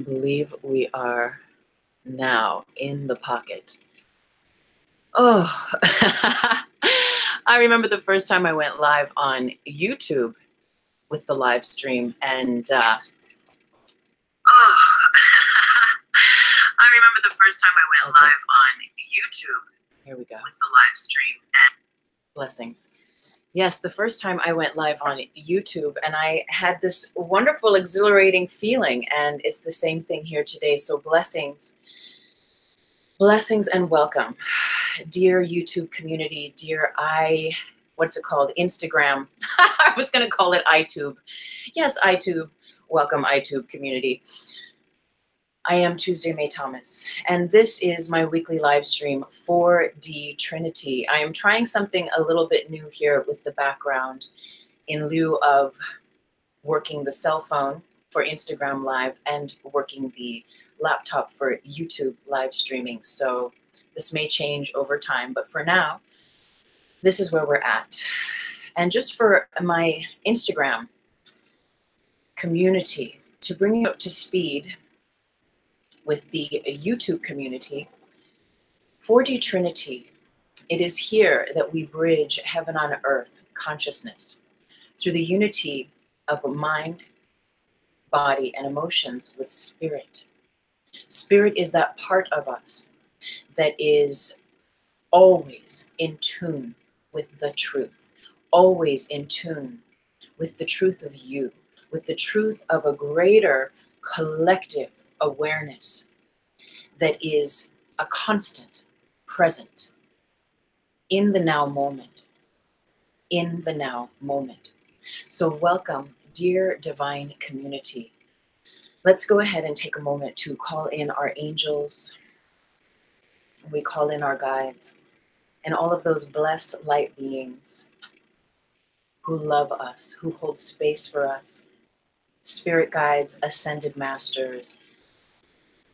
Believe we are now in the pocket. Oh, I remember the first time I went live on YouTube with the live stream, and I remember the first time I went live on YouTube. Here we go. With the live stream and blessings. Yes, the first time I went live on YouTube, and I had this wonderful, exhilarating feeling, and it's the same thing here today. So blessings. Blessings and welcome, dear YouTube community, dear what's it called? Instagram. I was going to call it iTube. Yes, iTube. Welcome, iTube community. I am Tuesday May Thomas, and this is my weekly live stream for the Trinity. I am trying something a little bit new here with the background in lieu of working the cell phone for Instagram Live and working the laptop for YouTube live streaming. So this may change over time, but for now, this is where we're at. And just for my Instagram community, to bring you up to speed with the YouTube community, 4D Trinity, it is here that we bridge heaven on earth consciousness through the unity of mind, body, and emotions with spirit. Spirit is that part of us that is always in tune with the truth, always in tune with the truth of you, with the truth of a greater collective awareness that is a constant present in the now moment, in the now moment. So welcome, dear divine community. Let's go ahead and take a moment to call in our angels. We call in our guides and all of those blessed light beings who love us, who hold space for us. Spirit guides, ascended masters,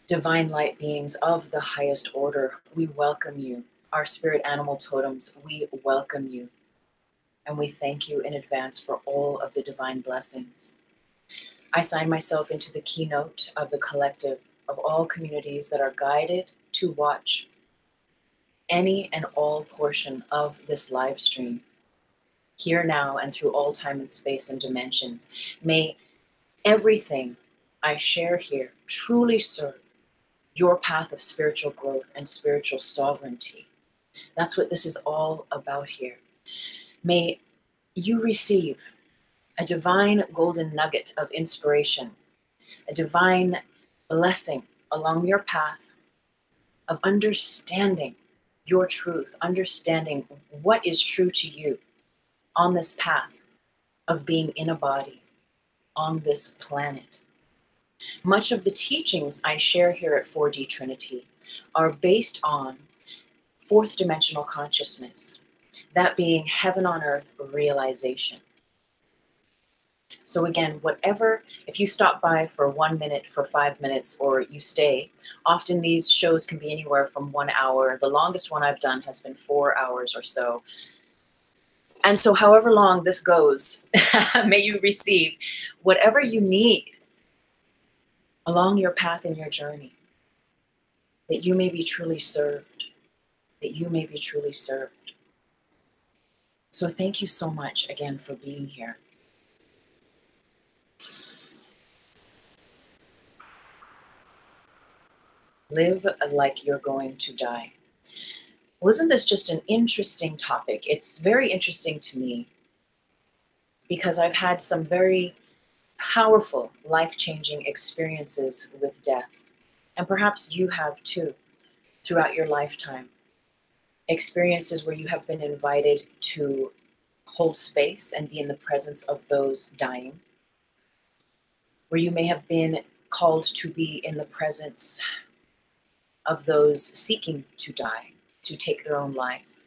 divine light beings of the highest order, we welcome you. Our spirit animal totems, we welcome you. And we thank you in advance for all of the divine blessings. I sign myself into the keynote of the collective of all communities that are guided to watch any and all portion of this live stream, here now and through all time and space and dimensions. May everything I share here truly serve your path of spiritual growth and spiritual sovereignty. That's what this is all about here. May you receive a divine golden nugget of inspiration, a divine blessing along your path of understanding your truth, understanding what is true to you on this path of being in a body on this planet. Much of the teachings I share here at 4D Trinity are based on fourth dimensional consciousness, that being heaven on earth realization. So again, whatever, if you stop by for 1 minute, for 5 minutes, or you stay, often these shows can be anywhere from 1 hour. The longest one I've done has been 4 hours or so. And so however long this goes, may you receive whatever you need along your path and your journey, that you may be truly served, that you may be truly served. So thank you so much again for being here. Live like you're going to die. Wasn't this just an interesting topic? It's very interesting to me because I've had some very powerful, life-changing experiences with death. And perhaps you have too, throughout your lifetime. Experiences where you have been invited to hold space and be in the presence of those dying. Where you may have been called to be in the presence of those seeking to die, to take their own life.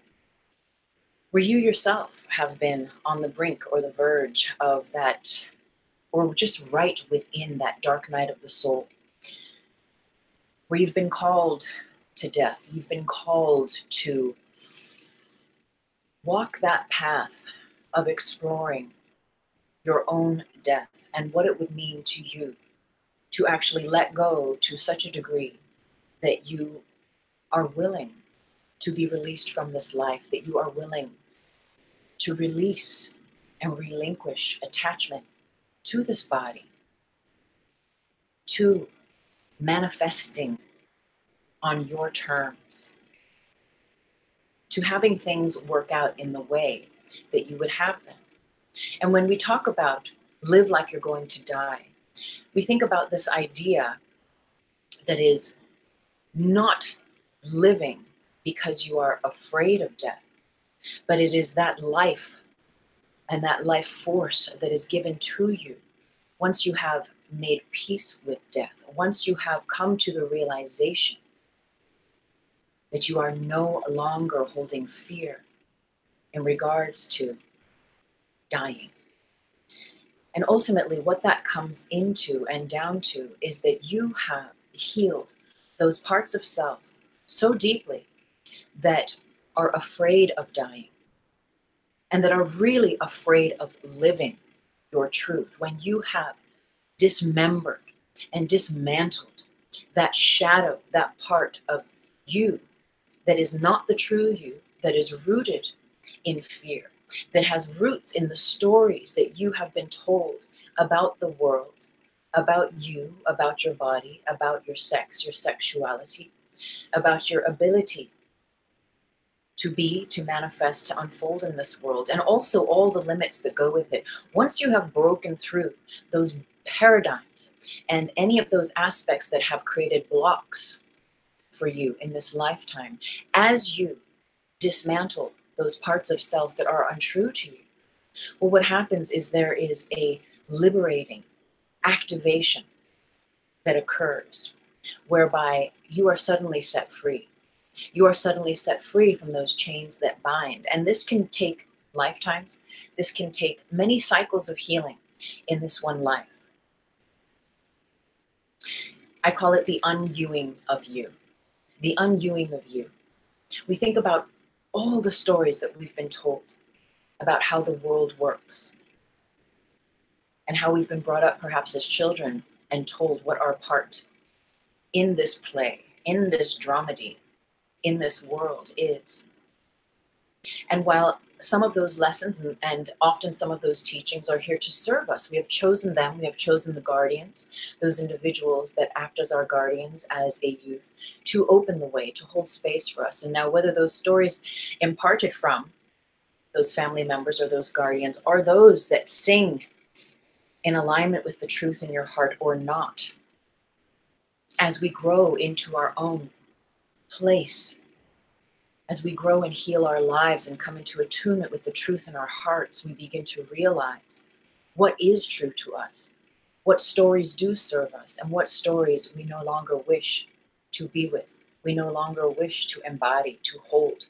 Where you yourself have been on the brink or the verge of that, or just right within that dark night of the soul. Where you've been called to death, you've been called to walk that path of exploring your own death and what it would mean to you to actually let go to such a degree that you are willing to be released from this life, that you are willing to release and relinquish attachment to this body, to manifesting on your terms, to having things work out in the way that you would have them. And when we talk about live like you're going to die, we think about this idea that is not living because you are afraid of death, but it is that life and that life force that is given to you once you have made peace with death, once you have come to the realization that you are no longer holding fear in regards to dying. And ultimately, what that comes into and down to is that you have healed those parts of self so deeply that are afraid of dying and that are really afraid of living your truth. When you have dismembered and dismantled that shadow, that part of you that is not the true you, that is rooted in fear, that has roots in the stories that you have been told about the world, about you, about your body, about your sex, your sexuality, about your ability to be, to manifest, to unfold in this world, and also all the limits that go with it. Once you have broken through those paradigms and any of those aspects that have created blocks for you in this lifetime, as you dismantle those parts of self that are untrue to you, well, what happens is there is a liberating activation that occurs whereby you are suddenly set free. You are suddenly set free from those chains that bind. And this can take lifetimes. This can take many cycles of healing in this one life. I call it the undoing of you. The undoing of you. We think about all the stories that we've been told about how the world works and how we've been brought up perhaps as children and told what our part in this play, in this dramedy, in this world is. And while some of those lessons and often some of those teachings are here to serve us, we have chosen them, we have chosen the guardians, those individuals that act as our guardians as a youth, to open the way, to hold space for us. And now whether those stories imparted from those family members or those guardians are those that sing in alignment with the truth in your heart or not, as we grow into our own place, as we grow and heal our lives and come into attunement with the truth in our hearts, we begin to realize what is true to us, what stories do serve us, and what stories we no longer wish to be with, we no longer wish to embody, to hold,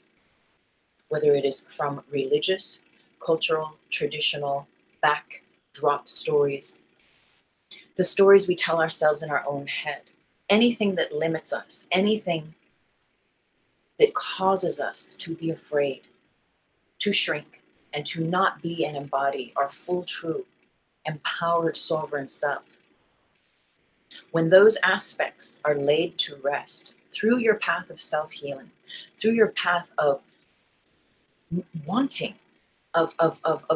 whether it is from religious, cultural, traditional, backdrop stories, the stories we tell ourselves in our own head, anything that limits us, anything that causes us to be afraid, to shrink, and to not be and embody our full, true, empowered, sovereign self. When those aspects are laid to rest through your path of self-healing, through your path of wanting, of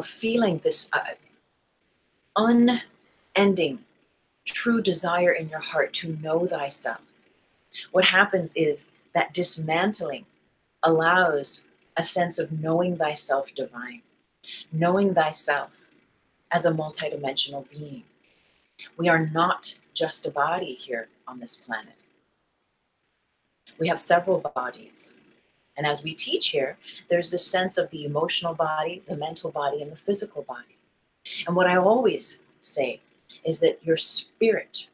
feeling this unending, true desire in your heart to know thyself, what happens is that dismantling allows a sense of knowing thyself divine, knowing thyself as a multidimensional being. We are not just a body here on this planet. We have several bodies. And as we teach here, there's this sense of the emotional body, the mental body, and the physical body. And what I always say is that your spirit,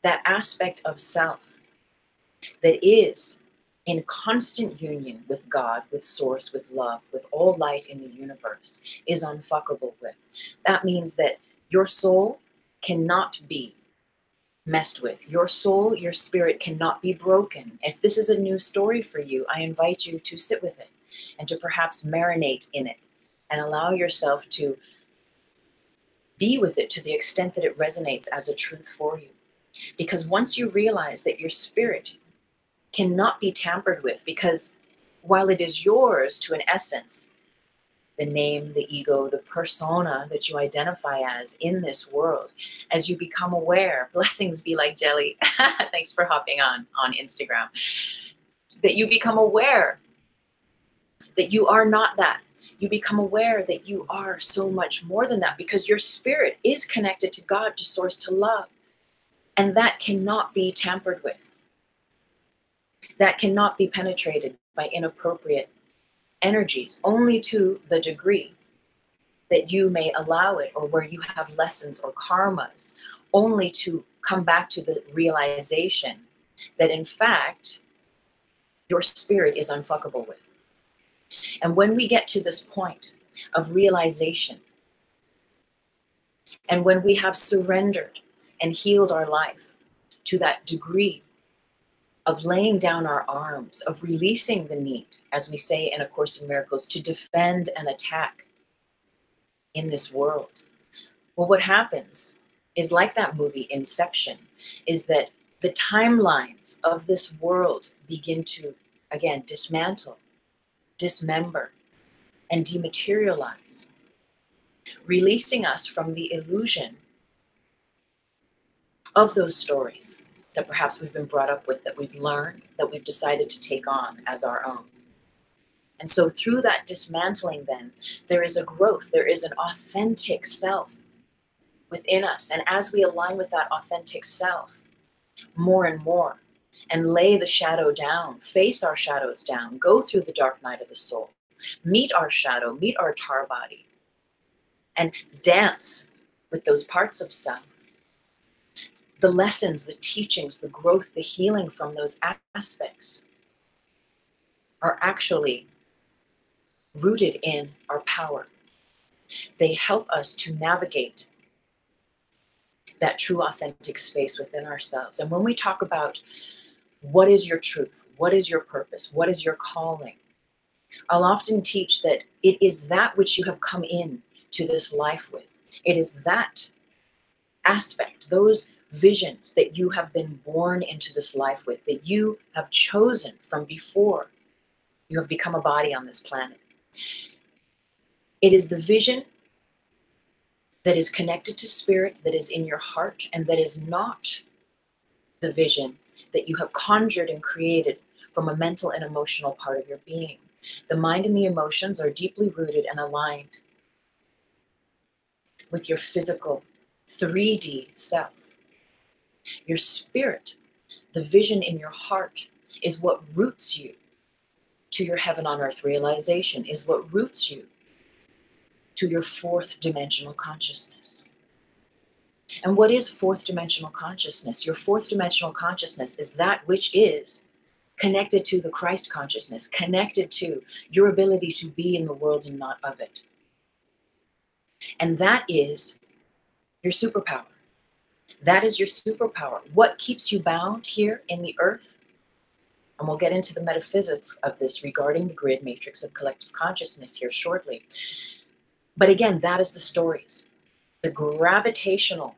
that aspect of self that is in constant union with God, with source, with love, with all light in the universe, is unfuckable with. That means that your soul cannot be messed with. Your soul, your spirit cannot be broken. If this is a new story for you, I invite you to sit with it and to perhaps marinate in it and allow yourself to be with it to the extent that it resonates as a truth for you. Because once you realize that your spirit cannot be tampered with, because while it is yours to an essence, the name, the ego, the persona that you identify as in this world, as you become aware, blessings be like jelly. Thanks for hopping on Instagram. That you become aware that you are not that. You become aware that you are so much more than that, because your spirit is connected to God, to source, to love. And that cannot be tampered with. That cannot be penetrated by inappropriate energies, only to the degree that you may allow it, or where you have lessons or karmas, only to come back to the realization that in fact, your spirit is unfuckable with. And when we get to this point of realization, and when we have surrendered and healed our life to that degree of laying down our arms, of releasing the need, as we say in A Course in Miracles, to defend and attack in this world. Well, what happens is, like that movie Inception, is that the timelines of this world begin to, again, dismantle, dismember, and dematerialize, releasing us from the illusion of those stories that perhaps we've been brought up with, that we've learned, that we've decided to take on as our own. And so through that dismantling, then, there is a growth, there is an authentic self within us. And as we align with that authentic self more and more, and lay the shadow down, face our shadows down, go through the dark night of the soul, meet our shadow, meet our tar body, and dance with those parts of self, the lessons, the teachings, the growth, the healing from those aspects are actually rooted in our power. They help us to navigate that true authentic space within ourselves. And when we talk about what is your truth, what is your purpose, what is your calling, I'll often teach that it is that which you have come in to this life with. It is that aspect, those visions that you have been born into this life with, that you have chosen from before you have become a body on this planet. It is the vision that is connected to spirit, that is in your heart, and that is not the vision that you have conjured and created from a mental and emotional part of your being. The mind and the emotions are deeply rooted and aligned with your physical 3D self. Your spirit, the vision in your heart, is what roots you to your heaven on earth realization, is what roots you to your fourth dimensional consciousness. And what is fourth dimensional consciousness? Your fourth dimensional consciousness is that which is connected to the Christ consciousness, connected to your ability to be in the world and not of it. And that is your superpower. That is your superpower. What keeps you bound here in the earth? And we'll get into the metaphysics of this regarding the grid matrix of collective consciousness here shortly. But again, that is the stories, the gravitational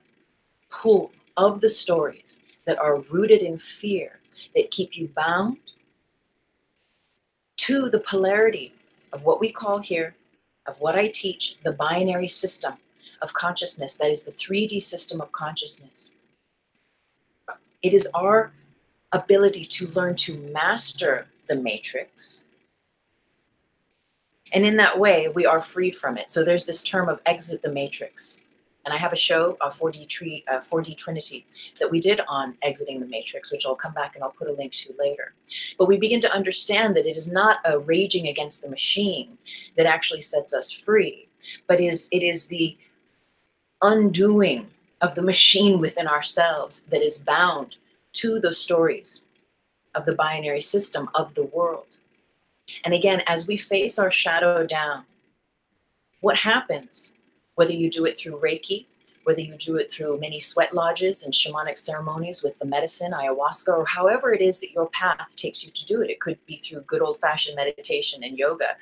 pull of the stories that are rooted in fear, that keep you bound to the polarity of what we call here, of what I teach, the binary system of consciousness, that is the 3D system of consciousness. It is our ability to learn to master the matrix. And in that way, we are freed from it. So there's this term of exit the matrix. And I have a show, a 4D Trinity, that we did on exiting the matrix, which I'll come back and I'll put a link to later. But we begin to understand that it is not a raging against the machine that actually sets us free, but it is the undoing of the machine within ourselves that is bound to the stories of the binary system of the world. And again, as we face our shadow down, what happens, whether you do it through REIKI, whether you do it through many sweat lodges and shamanic ceremonies with the medicine, ayahuasca, or however it is that your path takes you to do it. It could be through good old-fashioned meditation and yoga,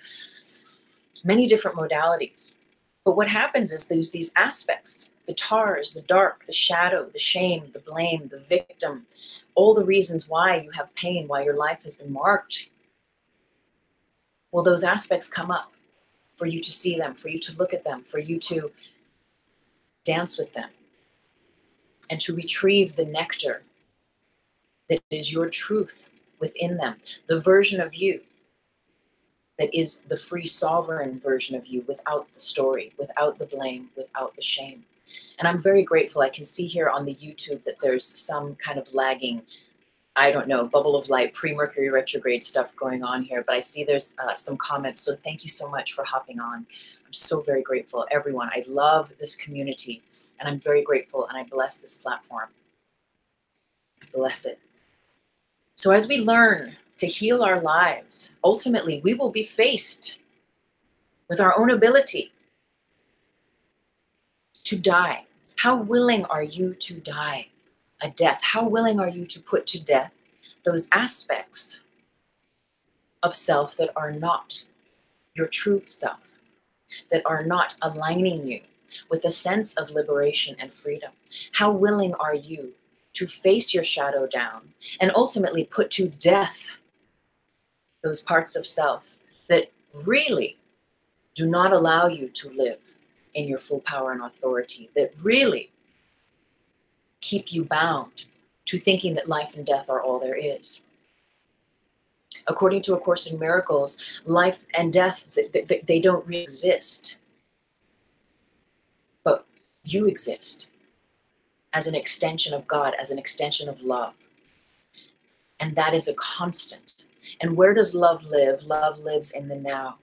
many different modalities. But what happens is there's these aspects the tars, the dark, the shadow, the shame, the blame, the victim, all the reasons why you have pain, why your life has been marked. Well, those aspects come up for you to see them, for you to look at them, for you to dance with them, and to retrieve the nectar that is your truth within them, the version of you that is the free sovereign version of you, without the story, without the blame, without the shame. And I'm very grateful. I can see here on the YouTube that there's some kind of lagging, I don't know, bubble of light, pre-Mercury retrograde stuff going on here, but I see there's some comments. So thank you so much for hopping on. I'm so very grateful, everyone. I love this community, and I'm very grateful, and I bless this platform. I bless it. So as we learn to heal our lives, ultimately we will be faced with our own ability to die. How willing are you to die a death? How willing are you to put to death those aspects of self that are not your true self, that are not aligning you with a sense of liberation and freedom? How willing are you to face your shadow down and ultimately put to death those parts of self that really do not allow you to live in your full power and authority, that really keep you bound to thinking that life and death are all there is? According to A Course in Miracles, life and death, they don't really exist, but you exist as an extension of God, as an extension of love. And that is a constant. And where does love live? Love lives in the now.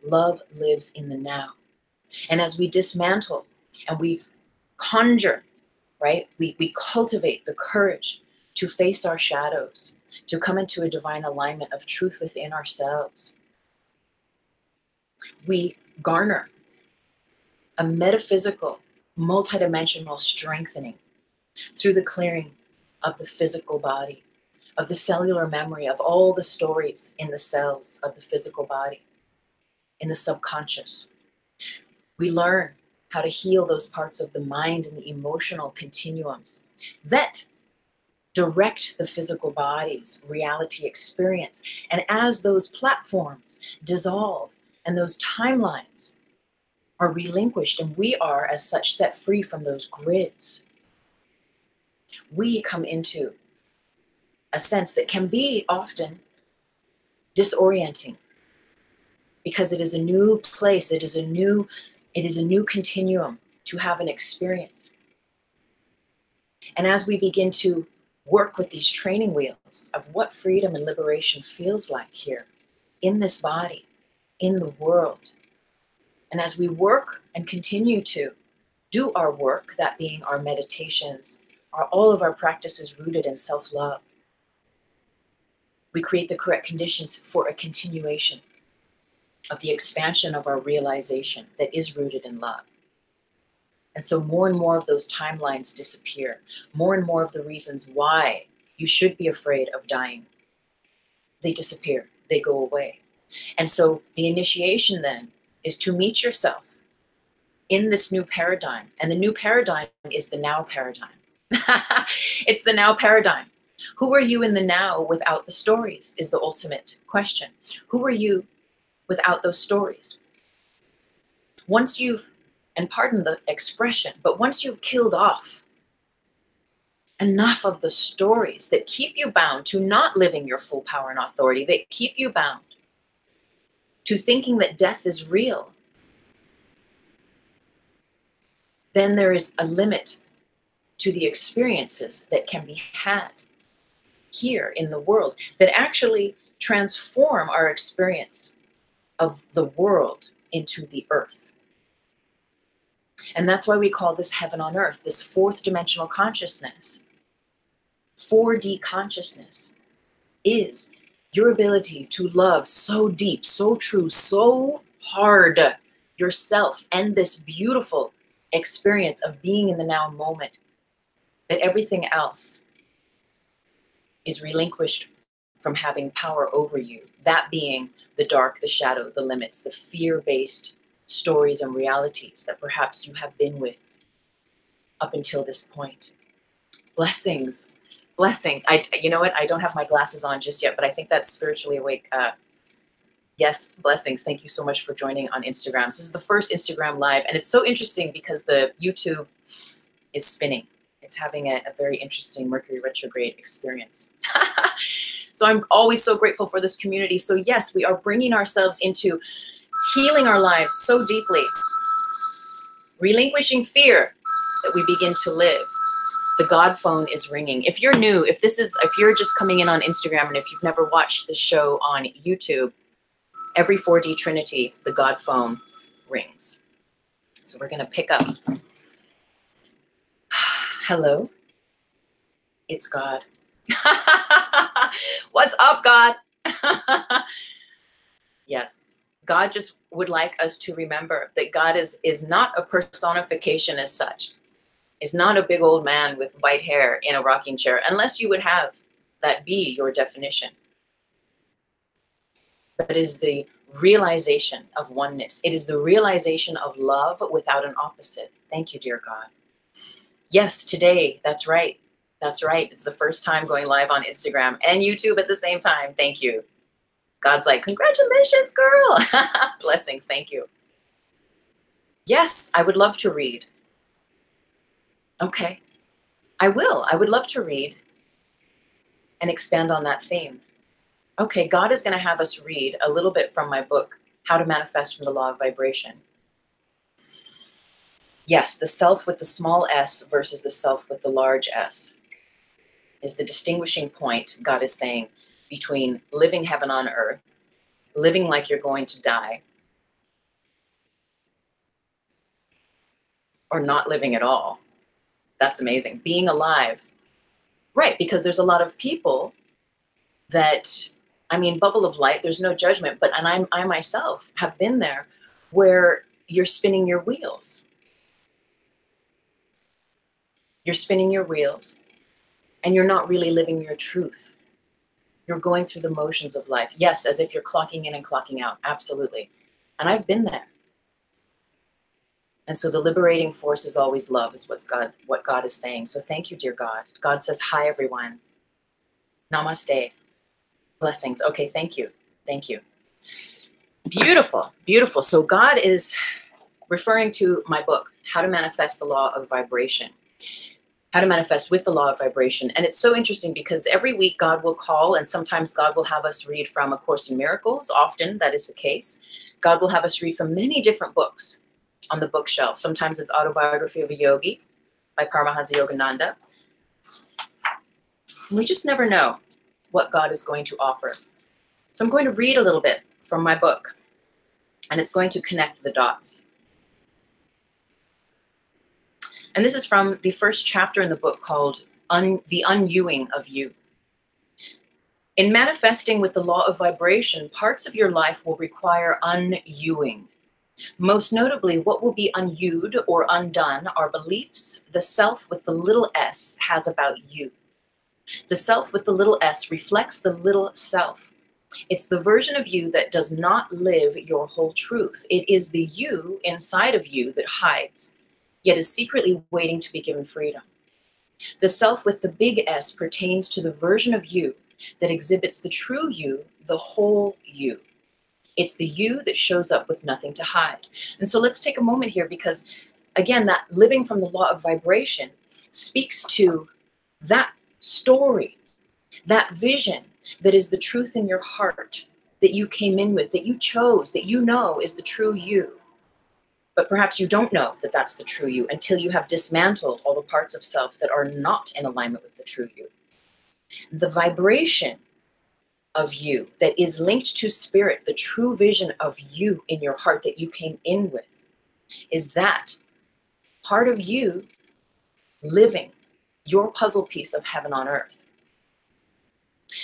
Love lives in the now. And as we dismantle and we conjure, right, we cultivate the courage to face our shadows, to come into a divine alignment of truth within ourselves, we garner a metaphysical, multidimensional strengthening through the clearing of the physical body, of the cellular memory of all the stories in the cells of the physical body, in the subconscious. We learn how to heal those parts of the mind and the emotional continuums that direct the physical body's reality experience. And as those platforms dissolve and those timelines are relinquished, and we are as such set free from those grids, we come into a sense that can be often disorienting, because it is a new place, it is a new continuum to have an experience. And as we begin to work with these training wheels of what freedom and liberation feels like here in this body, in the world, and as we work and continue to do our work, that being our meditations, all of our practices rooted in self-love, we create the correct conditions for a continuation of the expansion of our realization that is rooted in love. And so more and more of those timelines disappear. More and more of the reasons why you should be afraid of dying, they disappear, they go away. And so the initiation then is to meet yourself in this new paradigm. And the new paradigm is the now paradigm. It's the now paradigm. Who are you in the now without the stories is the ultimate question. Who are you without those stories? Once you've, and pardon the expression, but once you've killed off enough of the stories that keep you bound to not living your full power and authority, that keep you bound to thinking that death is real, then there is a limit to the experiences that can be had here in the world that actually transform our experience of the world into the earth. And that's why we call this heaven on earth, this fourth dimensional consciousness. 4D consciousness is your ability to love so deep, so true, so hard yourself and this beautiful experience of being in the now moment, that everything else is relinquished from having power over you. That being the dark, the shadow, the limits, the fear-based stories and realities that perhaps you have been with up until this point. Blessings. Blessings. You know what? I don't have my glasses on just yet, but I think that's spiritually awake. Yes, blessings. Thank you so much for joining on Instagram. This is the first Instagram live, and it's so interesting because the YouTube is spinning. It's having a very interesting Mercury retrograde experience. So I'm always so grateful for this community. So yes, we are bringing ourselves into healing our lives so deeply, relinquishing fear that we begin to live. The God phone is ringing. If you're new, if you're just coming in on Instagram, and if you've never watched the show on YouTube, every 4D Trinity, the God phone rings. So we're going to pick up. Hello, it's God. What's up, God? Yes, God just would like us to remember that God is not a personification as such. Is not a big old man with white hair in a rocking chair, unless you would have that be your definition. But it is the realization of oneness. It is the realization of love without an opposite. Thank you, dear God. Yes, today, that's right. That's right. It's the first time going live on Instagram and YouTube at the same time. Thank you. God's like, congratulations, girl. Blessings. Thank you. Yes, I would love to read. Okay, I will. I would love to read and expand on that theme. Okay, God is going to have us read a little bit from my book, How to Manifest from the Law of Vibration. Yes, the self with the small s versus the self with the large S is the distinguishing point, God is saying, between living heaven on earth, living like you're going to die, or not living at all. That's amazing. Being alive. Right, because there's a lot of people that, I mean, bubble of light, there's no judgment, but I myself have been there where you're spinning your wheels. You're spinning your wheels and you're not really living your truth. You're going through the motions of life. Yes, as if you're clocking in and clocking out. Absolutely. And I've been there. And so the liberating force is always love, is what God is saying. So thank you, dear God. God says, hi, everyone. Namaste. Blessings. Okay, thank you. Thank you. Beautiful, beautiful. So God is referring to my book, How to Manifest the Law of Vibration. How to manifest with the law of vibration. And it's so interesting because every week God will call, and sometimes God will have us read from A Course in Miracles. Often that is the case. God will have us read from many different books on the bookshelf. Sometimes it's Autobiography of a Yogi by Paramahansa Yogananda. We just never know what God is going to offer. So I'm going to read a little bit from my book, and it's going to connect the dots. And this is from the first chapter in the book called The Unviewing of You. In manifesting with the law of vibration, parts of your life will require unviewing. Most notably, what will be unviewed or undone are beliefs the self with the little s has about you. The self with the little s reflects the little self. It's the version of you that does not live your whole truth. It is the you inside of you that hides, yet is secretly waiting to be given freedom. The self with the big S pertains to the version of you that exhibits the true you, the whole you. It's the you that shows up with nothing to hide. And so let's take a moment here because, again, that living from the law of vibration speaks to that story, that vision that is the truth in your heart, that you came in with, that you chose, that you know is the true you. But perhaps you don't know that that's the true you until you have dismantled all the parts of self that are not in alignment with the true you. The vibration of you that is linked to spirit, the true vision of you in your heart that you came in with, is that part of you living your puzzle piece of heaven on earth.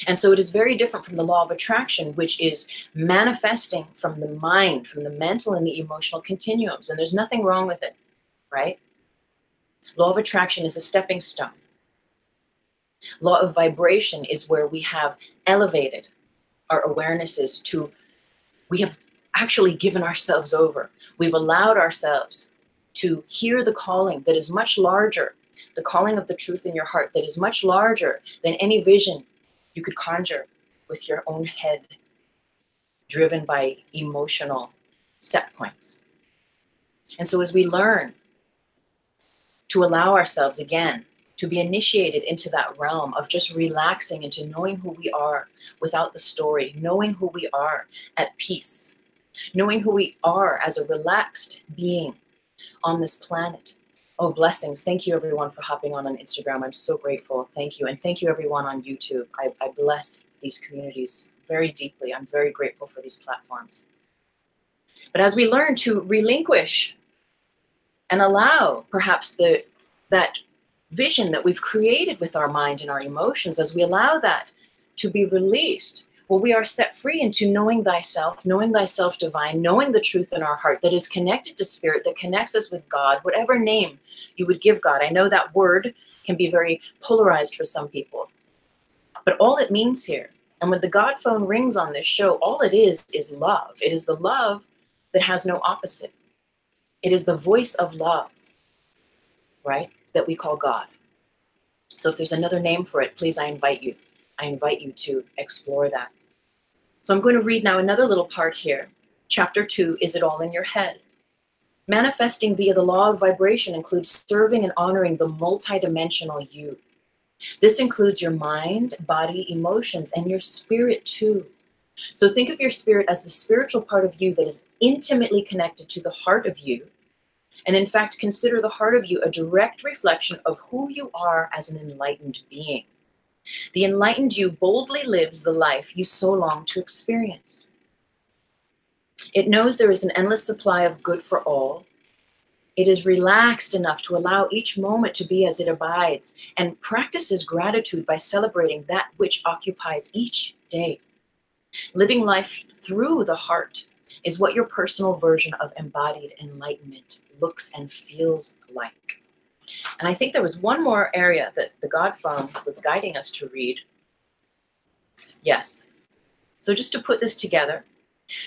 And so it is very different from the law of attraction, which is manifesting from the mind, from the mental and the emotional continuums. And there's nothing wrong with it, right? Law of attraction is a stepping stone. Law of vibration is where we have elevated our awarenesses to, we have actually given ourselves over. We've allowed ourselves to hear the calling that is much larger, the calling of the truth in your heart that is much larger than any vision you could conjure with your own head, driven by emotional set points. And so as we learn to allow ourselves again to be initiated into that realm of just relaxing into knowing who we are without the story, knowing who we are at peace, knowing who we are as a relaxed being on this planet. Oh, blessings. Thank you everyone for hopping on Instagram. I'm so grateful. Thank you. And thank you everyone on YouTube. I bless these communities very deeply. I'm very grateful for these platforms. But as we learn to relinquish and allow perhaps that vision that we've created with our mind and our emotions, as we allow that to be released, well, we are set free into knowing thyself divine, knowing the truth in our heart that is connected to spirit, that connects us with God, whatever name you would give God. I know that word can be very polarized for some people, but all it means here, and when the God phone rings on this show, all it is love. It is the love that has no opposite. It is the voice of love, right, that we call God. So if there's another name for it, please, I invite you to explore that. So I'm going to read now another little part here. Chapter 2, Is It All in Your Head? Manifesting via the law of vibration includes serving and honoring the multidimensional you. This includes your mind, body, emotions, and your spirit too. So think of your spirit as the spiritual part of you that is intimately connected to the heart of you. And in fact, consider the heart of you a direct reflection of who you are as an enlightened being. The enlightened you boldly lives the life you so long to experience. It knows there is an endless supply of good for all. It is relaxed enough to allow each moment to be as it abides and practices gratitude by celebrating that which occupies each day. Living life through the heart is what your personal version of embodied enlightenment looks and feels like. And I think there was one more area that the God phone was guiding us to read. Yes. So just to put this together,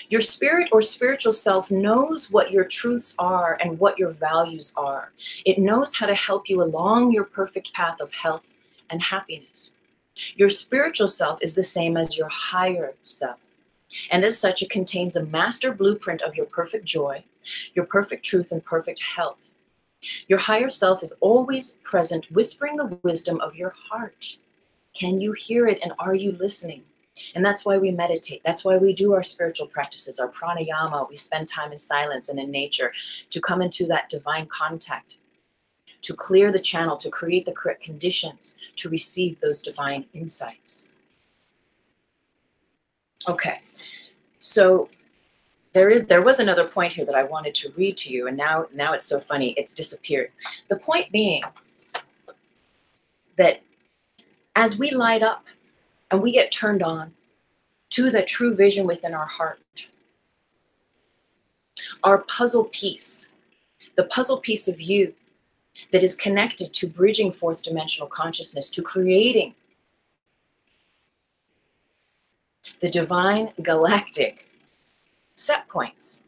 your spirit or spiritual self knows what your truths are and what your values are. It knows how to help you along your perfect path of health and happiness. Your spiritual self is the same as your higher self. And as such, it contains a master blueprint of your perfect joy, your perfect truth, and perfect health. Your higher self is always present, whispering the wisdom of your heart. Can you hear it, and are you listening? And that's why we meditate. That's why we do our spiritual practices, our pranayama. We spend time in silence and in nature to come into that divine contact, to clear the channel, to create the correct conditions, to receive those divine insights. Okay, so there was another point here that I wanted to read to you, and now it's so funny, it's disappeared. The point being that as we light up and we get turned on to the true vision within our heart, our puzzle piece, the puzzle piece of you that is connected to bridging fourth dimensional consciousness, to creating the divine galactic set points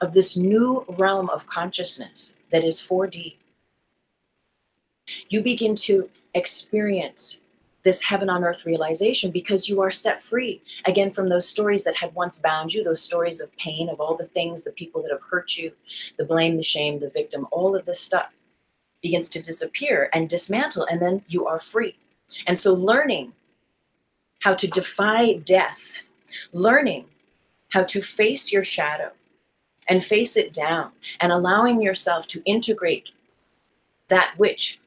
of this new realm of consciousness that is 4D. You begin to experience this heaven on earth realization because you are set free, again, from those stories that had once bound you, those stories of pain, of all the things, the people that have hurt you, the blame, the shame, the victim, all of this stuff begins to disappear and dismantle, and then you are free. And so learning how to defy death, learning how to face your shadow and face it down, and allowing yourself to integrate that which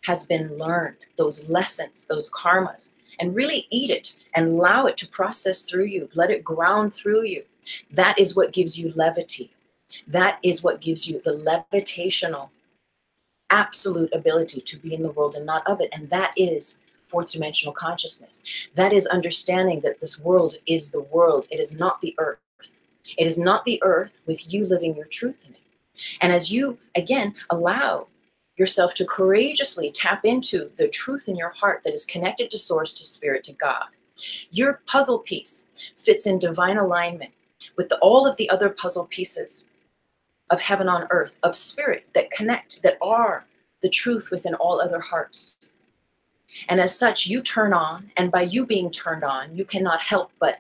has been learned, those lessons, those karmas, and really eat it and allow it to process through you, let it ground through you. That is what gives you levity. That is what gives you the levitational, absolute ability to be in the world and not of it. And that is fourth dimensional consciousness. That is understanding that this world is the world. It is not the earth. It is not the earth with you living your truth in it. And as you, again, allow yourself to courageously tap into the truth in your heart that is connected to source, to spirit, to God, your puzzle piece fits in divine alignment with all of the other puzzle pieces of heaven on earth, of spirit that connect, that are the truth within all other hearts. And as such, you turn on, and by you being turned on, you cannot help but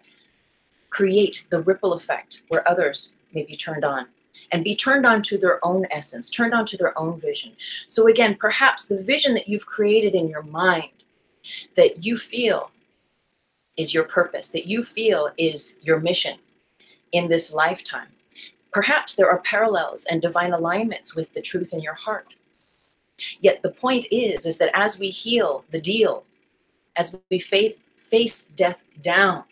create the ripple effect where others may be turned on and be turned on to their own essence, turned on to their own vision. So again, perhaps the vision that you've created in your mind that you feel is your purpose, that you feel is your mission in this lifetime. Perhaps there are parallels and divine alignments with the truth in your heart. Yet the point is that as we heal the deal, as we face death down,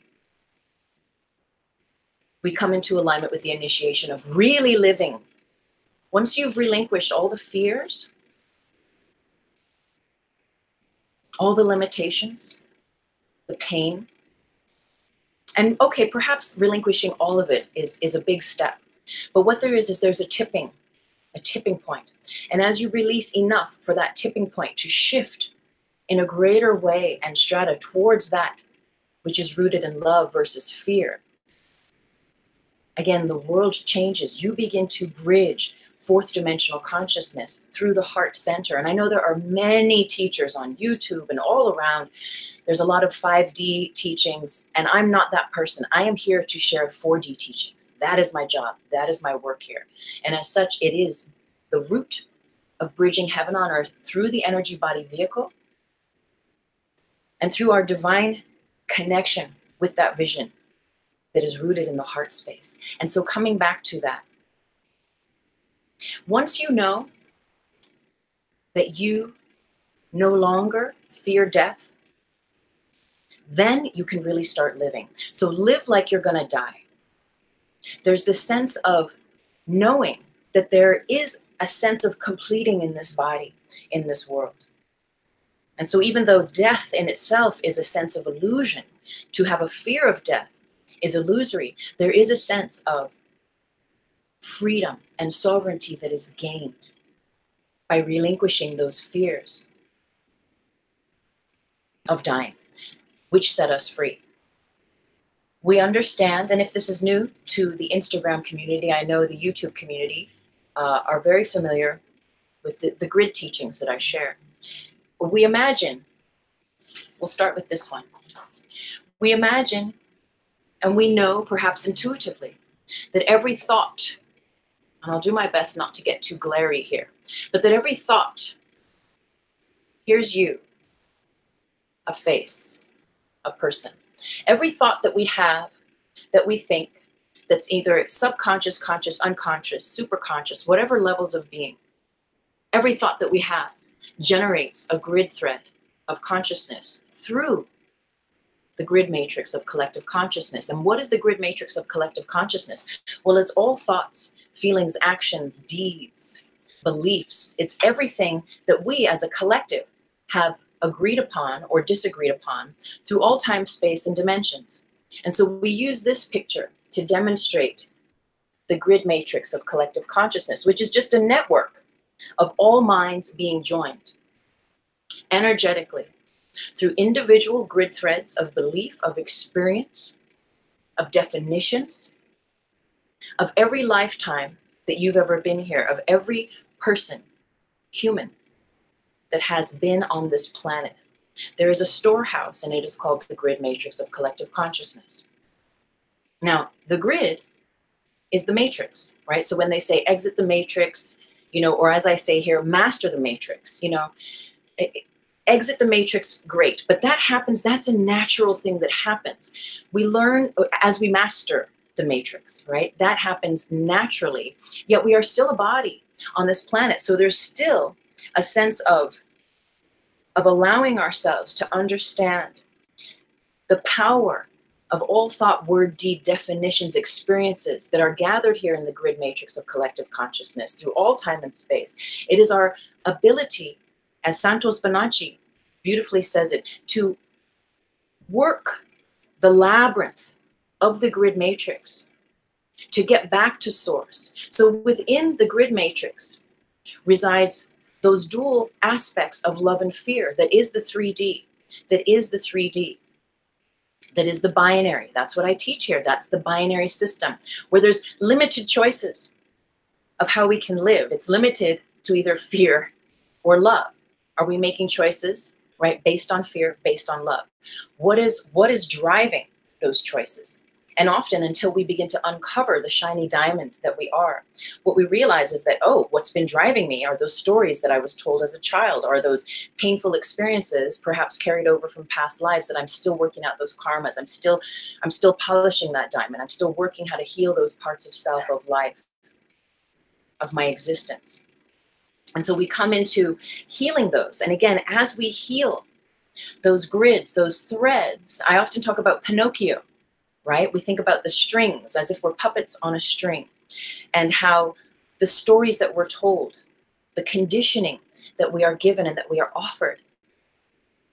we come into alignment with the initiation of really living. Once you've relinquished all the fears, all the limitations, the pain, and okay, perhaps relinquishing all of it is a big step. But what there is there's a tipping point. And as you release enough for that tipping point to shift in a greater way and strata towards that which is rooted in love versus fear, again, the world changes. You begin to bridge fourth dimensional consciousness through the heart center. And I know there are many teachers on YouTube and all around. There's a lot of 5D teachings, and I'm not that person. I am here to share 4D teachings. That is my job. That is my work here. And as such, it is the root of bridging heaven on earth through the energy body vehicle and through our divine connection with that vision that is rooted in the heart space. And so coming back to that, once you know that you no longer fear death, then you can really start living. So live like you're going to die. There's this sense of knowing that there is a sense of completing in this body, in this world. And so even though death in itself is a sense of illusion, to have a fear of death is illusory, there is a sense of freedom and sovereignty that is gained by relinquishing those fears of dying, which set us free. We understand, and if this is new to the Instagram community, I know the YouTube community are very familiar with the grid teachings that I share. We imagine, we'll start with this one. We imagine, and we know perhaps intuitively, that every thought, and I'll do my best not to get too glary here, but that every thought, here's you, a face, a person. Every thought that we have, that we think, that's either subconscious, conscious, unconscious, superconscious, whatever levels of being, every thought that we have generates a grid thread of consciousness through the grid matrix of collective consciousness. And what is the grid matrix of collective consciousness? Well, it's all thoughts, feelings, actions, deeds, beliefs. It's everything that we as a collective have agreed upon or disagreed upon through all time, space, and dimensions. And so we use this picture to demonstrate the grid matrix of collective consciousness, which is just a network of all minds being joined energetically through individual grid threads of belief, of experience, of definitions, of every lifetime that you've ever been here, of every person, human, that has been on this planet. There is a storehouse, and it is called the grid matrix of collective consciousness. Now, the grid is the matrix, right? So when they say exit the matrix, you know, or as I say here, master the matrix, you know, exit the matrix, great. But that happens, that's a natural thing that happens. We learn as we master the matrix, right? That happens naturally, yet we are still a body on this planet. So there's still a sense of allowing ourselves to understand the power of all thought, word, deed, definitions, experiences that are gathered here in the grid matrix of collective consciousness through all time and space. It is our ability, as Santos Bonacci beautifully says it, to work the labyrinth of the grid matrix to get back to source. So within the grid matrix resides those dual aspects of love and fear. That is the 3D. That is the 3D. That is the binary. That's what I teach here. That's the binary system where there's limited choices. of how we can live. It's limited to either fear or love. Are we making choices, right, based on fear, based on love? What is driving those choices? And often, until we begin to uncover the shiny diamond that we are, what we realize is that, oh, what's been driving me are those stories that I was told as a child, are those painful experiences, perhaps carried over from past lives, that I'm still working out those karmas. I'm still polishing that diamond. I'm still working how to heal those parts of self, of life, of my existence. And so we come into healing those. And again, as we heal those grids, those threads, I often talk about Pinocchio, right? We think about the strings as if we're puppets on a string, and how the stories that we're told, the conditioning that we are given and that we are offered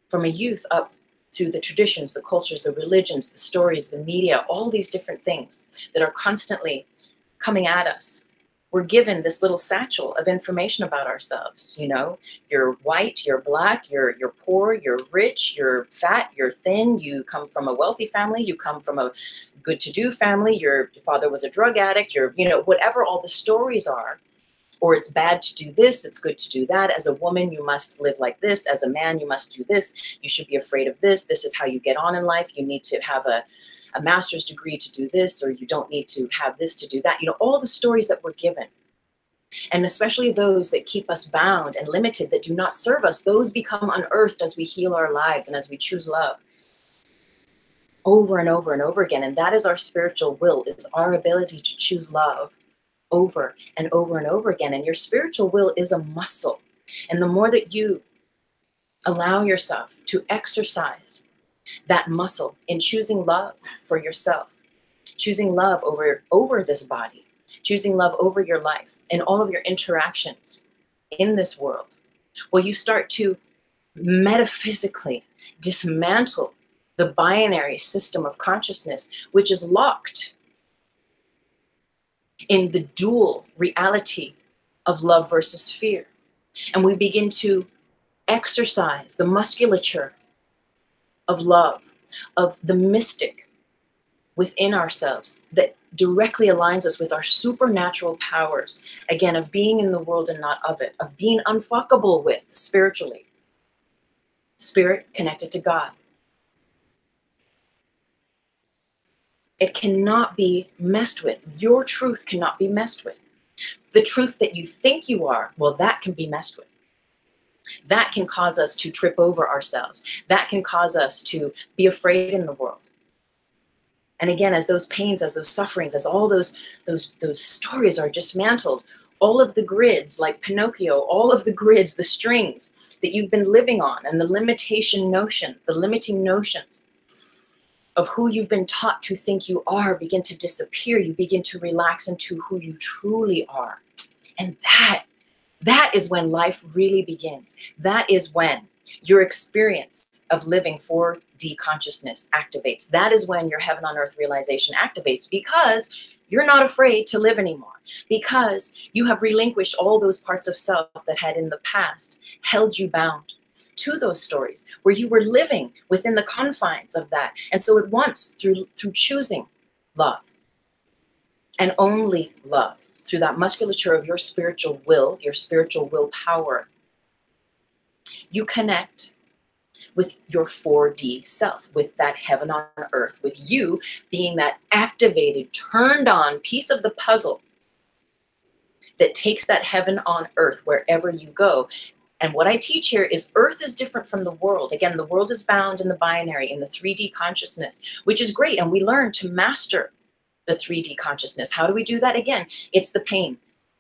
from a youth up through the traditions, the cultures, the religions, the stories, the media, all these different things that are constantly coming at us. We're given this little satchel of information about ourselves. You know, you're white, you're black, you're poor, you're rich, you're fat, you're thin, you come from a wealthy family, you come from a good-to-do family, your father was a drug addict, you know, whatever all the stories are, or it's bad to do this, it's good to do that. As a woman, you must live like this. As a man, you must do this. You should be afraid of this. This is how you get on in life. You need to have a master's degree to do this, or you don't need to have this to do that. You know, all the stories that we're given, and especially those that keep us bound and limited, that do not serve us, those become unearthed as we heal our lives and as we choose love over and over and over again. And that is our spiritual will, is our ability to choose love over and over and over again. And your spiritual will is a muscle. And the more that you allow yourself to exercise that muscle in choosing love for yourself, choosing love over this body, choosing love over your life and all of your interactions in this world, well, you start to metaphysically dismantle the binary system of consciousness, which is locked in the dual reality of love versus fear. And we begin to exercise the musculature of love, of the mystic within ourselves that directly aligns us with our supernatural powers, again, of being in the world and not of it, of being unfuckable with spiritually. Spirit connected to God. It cannot be messed with. Your truth cannot be messed with. The truth that you think you are, well, that can be messed with. That can cause us to trip over ourselves. That can cause us to be afraid in the world. And again, as those pains, as those sufferings, as all those stories are dismantled, all of the grids, like Pinocchio, all of the grids, the strings that you've been living on, and the limitation notions, the limiting notions of who you've been taught to think you are, begin to disappear. You begin to relax into who you truly are. And that is when life really begins. That is when your experience of living 4D consciousness activates. That is when your heaven on earth realization activates, because you're not afraid to live anymore, because you have relinquished all those parts of self that had in the past held you bound to those stories, where you were living within the confines of that. And so at once, through choosing love, and only love, through that musculature of your spiritual willpower, you connect with your 4D self, with that heaven on earth, with you being that activated, turned on piece of the puzzle that takes that heaven on earth wherever you go. And what I teach here is earth is different from the world. Again, the world is bound in the binary, in the 3D consciousness, which is great. And we learn to master the 3D consciousness. How do we do that? Again, it's the pain,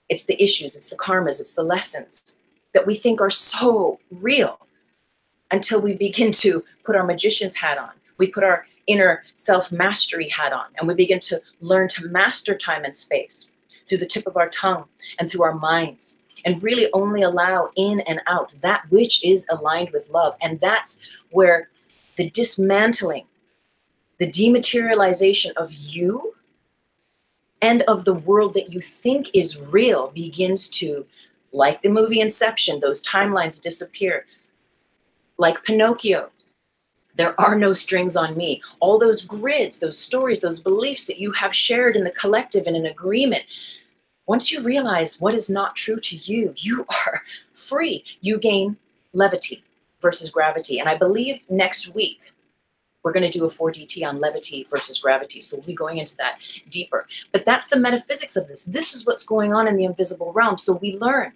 it's the issues, it's the karmas, it's the lessons that we think are so real, until we begin to put our magician's hat on. We put our inner self-mastery hat on, and we begin to learn to master time and space through the tip of our tongue and through our minds, and really only allow in and out that which is aligned with love. And that's where the dismantling, the dematerialization of you and of the world that you think is real begins to, like the movie Inception, those timelines disappear. Like Pinocchio, there are no strings on me. All those grids, those stories, those beliefs that you have shared in the collective in an agreement, Once you realize what is not true to you, you are free. You gain levity versus gravity. And I believe next week, we're going to do a 4DT on levity versus gravity. So we'll be going into that deeper. But that's the metaphysics of this. This is what's going on in the invisible realm. So we learn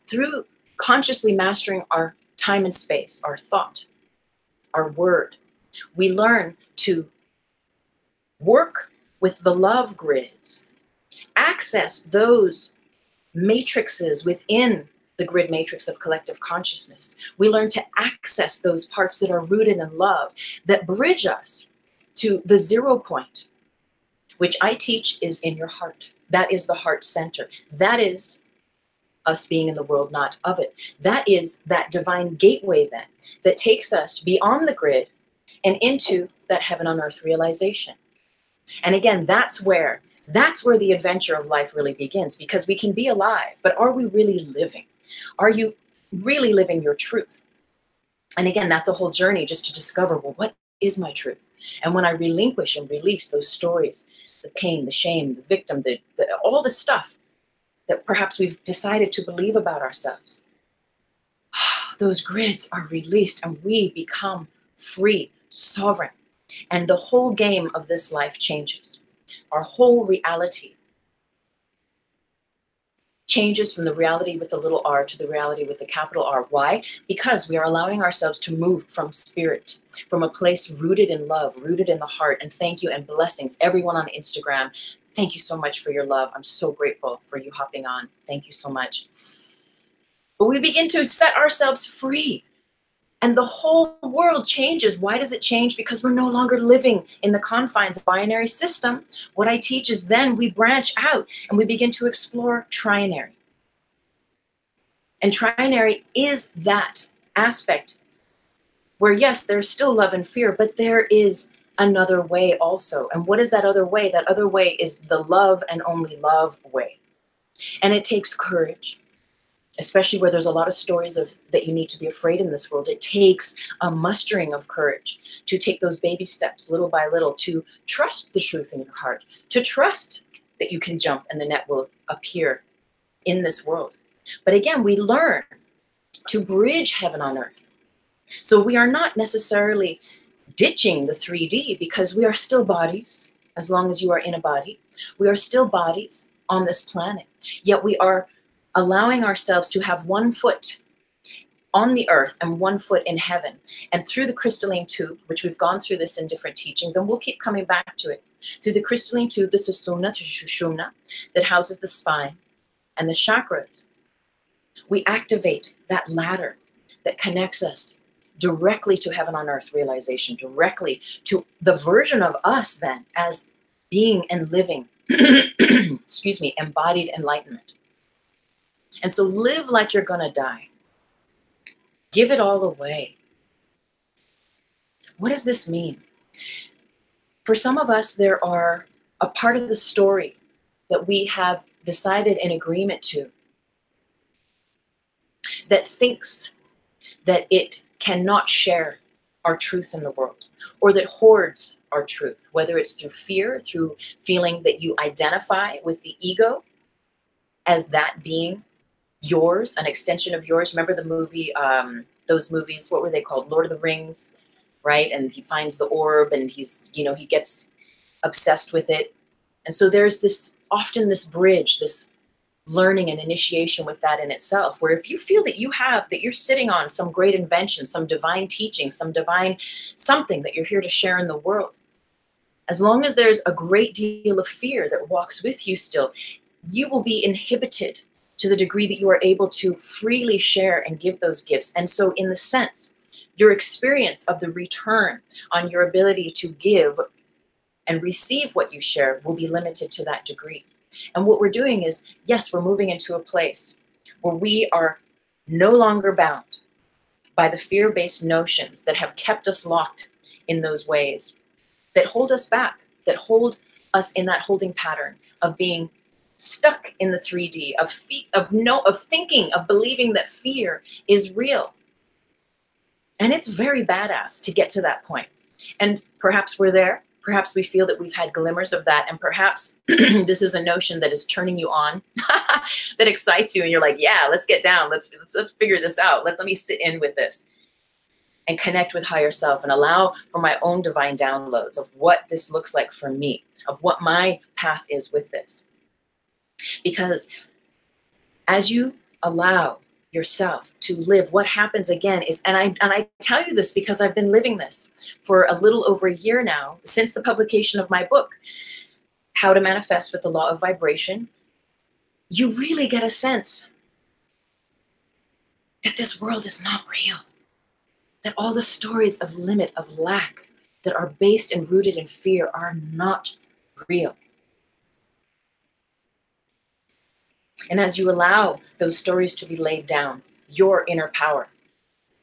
through consciously mastering our time and space, our thought, our word. We learn to work with the love grids, access those matrices within the grid matrix of collective consciousness. We learn to access those parts that are rooted in love, that bridge us to the 0 point, which I teach is in your heart. That is the heart center. That is us being in the world, not of it. That is that divine gateway then that takes us beyond the grid and into that heaven on earth realization. And again, that's where the adventure of life really begins, because we can be alive, but are we really living? Are you really living your truth? And again, that's a whole journey just to discover, well, what is my truth? And when I relinquish and release those stories, the pain, the shame, the victim, all the stuff that perhaps we've decided to believe about ourselves, those grids are released and we become free, sovereign. And the whole game of this life changes. Our whole reality changes from the reality with the little r to the reality with the capital R. Why? Because we are allowing ourselves to move from spirit, from a place rooted in love, rooted in the heart. And thank you and blessings, everyone on Instagram. Thank you so much for your love. I'm so grateful for you hopping on. Thank you so much. But we begin to set ourselves free. And the whole world changes. Why does it change? Because we're no longer living in the confines of binary system. What I teach is then we branch out and we begin to explore trinary. And trinary is that aspect where, yes, there's still love and fear, but there is another way also. And what is that other way? That other way is the love and only love way. And it takes courage. Especially where there's a lot of stories of that you need to be afraid in this world. It takes a mustering of courage to take those baby steps little by little, to trust the truth in your heart, to trust that you can jump and the net will appear in this world. But again, we learn to bridge heaven on earth. So we are not necessarily ditching the 3D, because we are still bodies. As long as you are in a body, we are still bodies on this planet. Yet we are allowing ourselves to have 1 foot on the earth and 1 foot in heaven. And through the crystalline tube, which we've gone through this in different teachings, and we'll keep coming back to it. Through the crystalline tube, the sushumna, the shushumna, that houses the spine and the chakras, we activate that ladder that connects us directly to heaven on earth realization, directly to the version of us then as being and living, excuse me, embodied enlightenment. And so live like you're gonna die. Give it all away. What does this mean? For some of us, there are a part of the story that we have decided in agreement to that thinks that it cannot share our truth in the world, or that hoards our truth, whether it's through fear, through feeling that you identify with the ego as that being yours, an extension of yours. Remember the movie, those movies, what were they called? Lord of the Rings, right? And he finds the orb and he's, you know, he gets obsessed with it. And so there's this, often this bridge, this learning and initiation with that in itself, where if you feel that that you're sitting on some great invention, some divine teaching, some divine something that you're here to share in the world, as long as there's a great deal of fear that walks with you still, you will be inhibited to the degree that you are able to freely share and give those gifts. And so in the sense, your experience of the return on your ability to give and receive what you share will be limited to that degree. And what we're doing is, yes, we're moving into a place where we are no longer bound by the fear-based notions that have kept us locked in those ways, that hold us back, that hold us in that holding pattern of being stuck in the 3D, of thinking, of believing that fear is real. And it's very badass to get to that point. And perhaps we're there, Perhaps we feel that we've had glimmers of that, and perhaps this is a notion that is turning you on, that excites you, and you're like, yeah, let's get down. Let's figure this out. Let me sit in with this and connect with higher self and allow for my own divine downloads of what this looks like for me, of what my path is with this. Because as you allow yourself to live, what happens again is, and I tell you this because I've been living this for a little over a year now, since the publication of my book, How to Manifest with the Law of Vibration, you really get a sense that this world is not real, that all the stories of limit, of lack, that are based and rooted in fear are not real. And as you allow those stories to be laid down, your inner power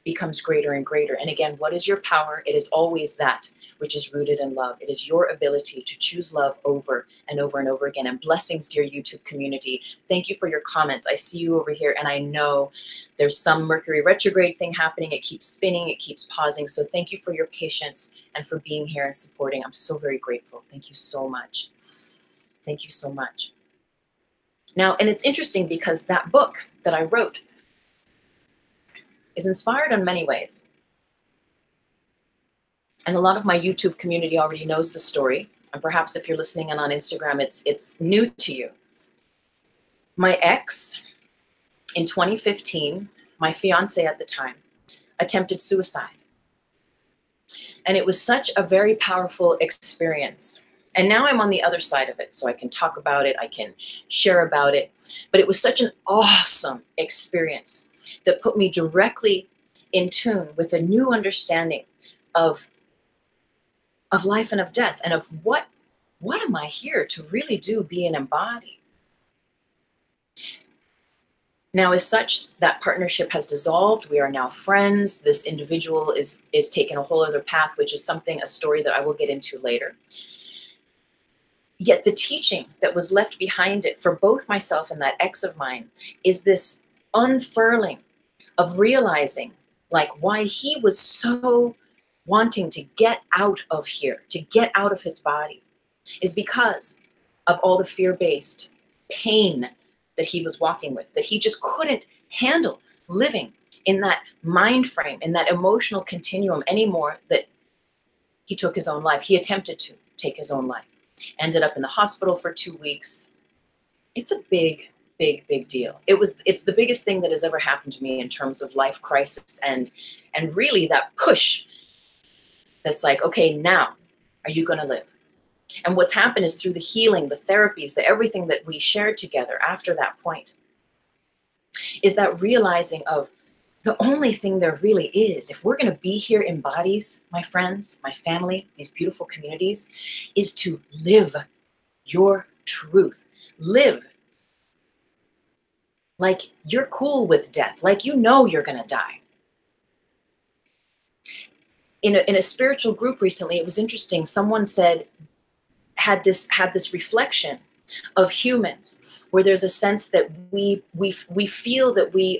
becomes greater and greater. And again, what is your power? It is always that which is rooted in love. It is your ability to choose love over and over and over again. And blessings, dear YouTube community. Thank you for your comments. I see you over here, and I know there's some Mercury retrograde thing happening. It keeps spinning, it keeps pausing. So thank you for your patience and for being here and supporting. I'm so very grateful. Thank you so much. Thank you so much. Now, and it's interesting because that book that I wrote is inspired in many ways. And a lot of my YouTube community already knows the story. And perhaps if you're listening and on Instagram, it's new to you. My ex, in 2015, my fiance at the time, attempted suicide. And it was such a very powerful experience. And now I'm on the other side of it, so I can talk about it, I can share about it. But it was such an awesome experience that put me directly in tune with a new understanding of life and of death, and of what am I here to really do, be and embody. Now, as such, that partnership has dissolved. We are now friends. This individual is taking a whole other path, which is a story that I will get into later. Yet the teaching that was left behind it for both myself and that ex of mine is this unfurling of realizing like why he was so wanting to get out of here, to get out of his body, is because of all the fear-based pain that he was walking with, that he just couldn't handle living in that mind frame, in that emotional continuum anymore, that he took his own life. He attempted to take his own life. Ended up in the hospital for 2 weeks. It's a big, big, big deal. It's the biggest thing that has ever happened to me in terms of life crisis, and really that push that's like, okay, now are you going to live? And what's happened is through the healing, the therapies, the everything that we shared together after that point, is that realizing of the only thing there really is, if we're going to be here in bodies, my friends, my family, these beautiful communities, is to live your truth. Live like you're cool with death, like you know you're going to die. In a spiritual group recently, it was interesting. Someone said, had this reflection of humans, where there's a sense that we feel that we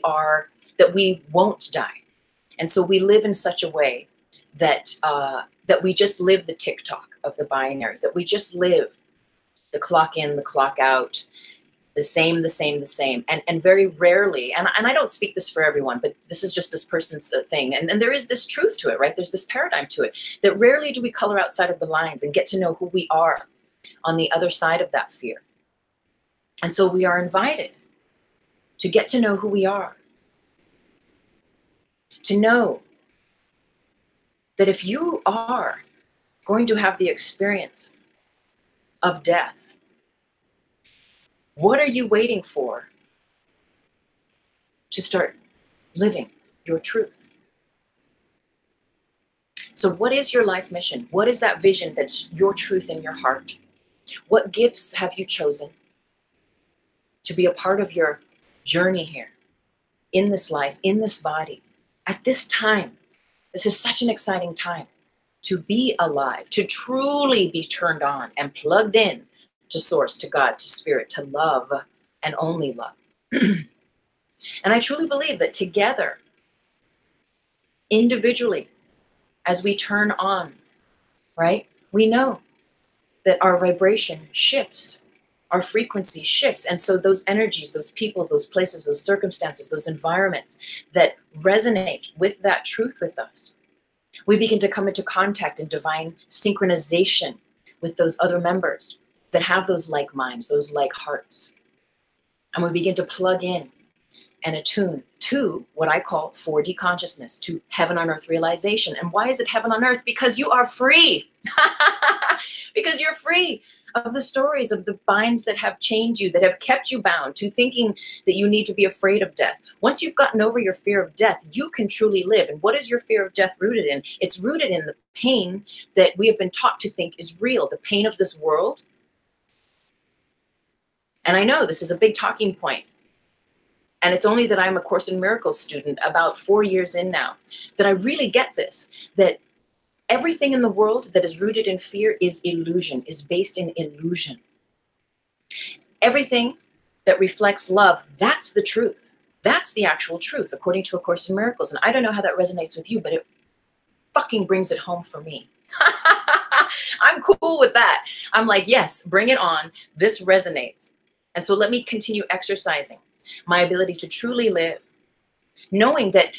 won't die. And so we live in such a way that that we just live the tick-tock of the binary, that we just live the clock in, the clock out, the same, the same, the same. And very rarely, and I don't speak this for everyone, but this is just this person's thing. And there is this truth to it, right? There's this paradigm to it, that rarely do we color outside of the lines and get to know who we are on the other side of that fear. And so we are invited to get to know who we are. To know that if you are going to have the experience of death, what are you waiting for to start living your truth? So what is your life mission? What is that vision that's your truth in your heart? What gifts have you chosen to be a part of your journey here, in this life, in this body, at this time? This is such an exciting time to be alive, to truly be turned on and plugged in to source, to God, to spirit, to love, and only love. And I truly believe that together, individually, as we turn on, right, we know that our vibration shifts, our frequency shifts. And so those energies, those people, those places, those circumstances, those environments that resonate with that truth with us, we begin to come into contact in divine synchronization with those other members that have those like minds, those like hearts. And we begin to plug in and attune to what I call 4D consciousness, to heaven on earth realization. And why is it heaven on earth? Because you are free. Because you're free of the stories of the binds that have chained you, that have kept you bound to thinking that you need to be afraid of death. Once you've gotten over your fear of death, you can truly live. And what is your fear of death rooted in? It's rooted in the pain that we have been taught to think is real, the pain of this world. And I know this is a big talking point. And it's only that I'm a Course in Miracles student about 4 years in now, that I really get this, that everything in the world that is rooted in fear is illusion, is based in illusion. Everything that reflects love, that's the truth. That's the actual truth, according to A Course in Miracles. And I don't know how that resonates with you, but it fucking brings it home for me. I'm cool with that. I'm like, yes, bring it on. This resonates. And so let me continue exercising my ability to truly live, knowing that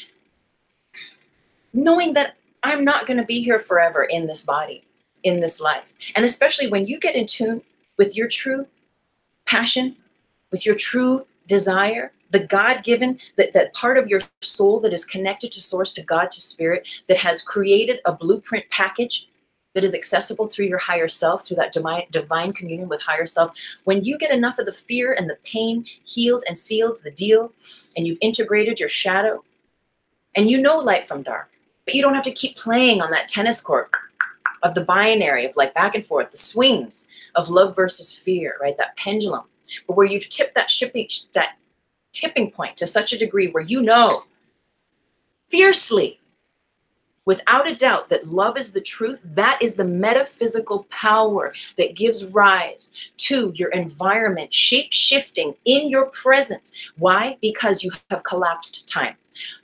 I'm not going to be here forever in this body, in this life. And especially when you get in tune with your true passion, with your true desire, the God-given, that part of your soul that is connected to source, to God, to spirit, that has created a blueprint package that is accessible through your higher self, through that divine communion with higher self. When you get enough of the fear and the pain healed and sealed, the deal, and you've integrated your shadow, and you know light from dark, but you don't have to keep playing on that tennis court of the binary, of like back and forth, the swings of love versus fear, right? That pendulum, but where you've tipped that tipping point to such a degree where you know fiercely, without a doubt, that love is the truth. That is the metaphysical power that gives rise to your environment, shape-shifting in your presence. Why? Because you have collapsed time.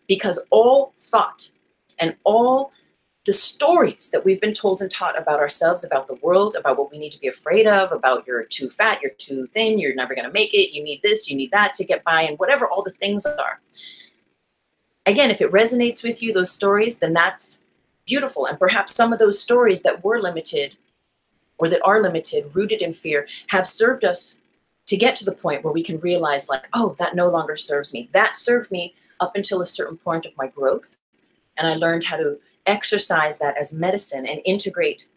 Because all thought and all the stories that we've been told and taught about ourselves, about the world, about what we need to be afraid of, about you're too fat, you're too thin, you're never going to make it, you need this, you need that to get by, and whatever all the things are. Again, if it resonates with you, those stories, then that's beautiful. And perhaps some of those stories that were limited or that are limited, rooted in fear, have served us to get to the point where we can realize like, oh, that no longer serves me. That served me up until a certain point of my growth. And I learned how to exercise that as medicine and integrate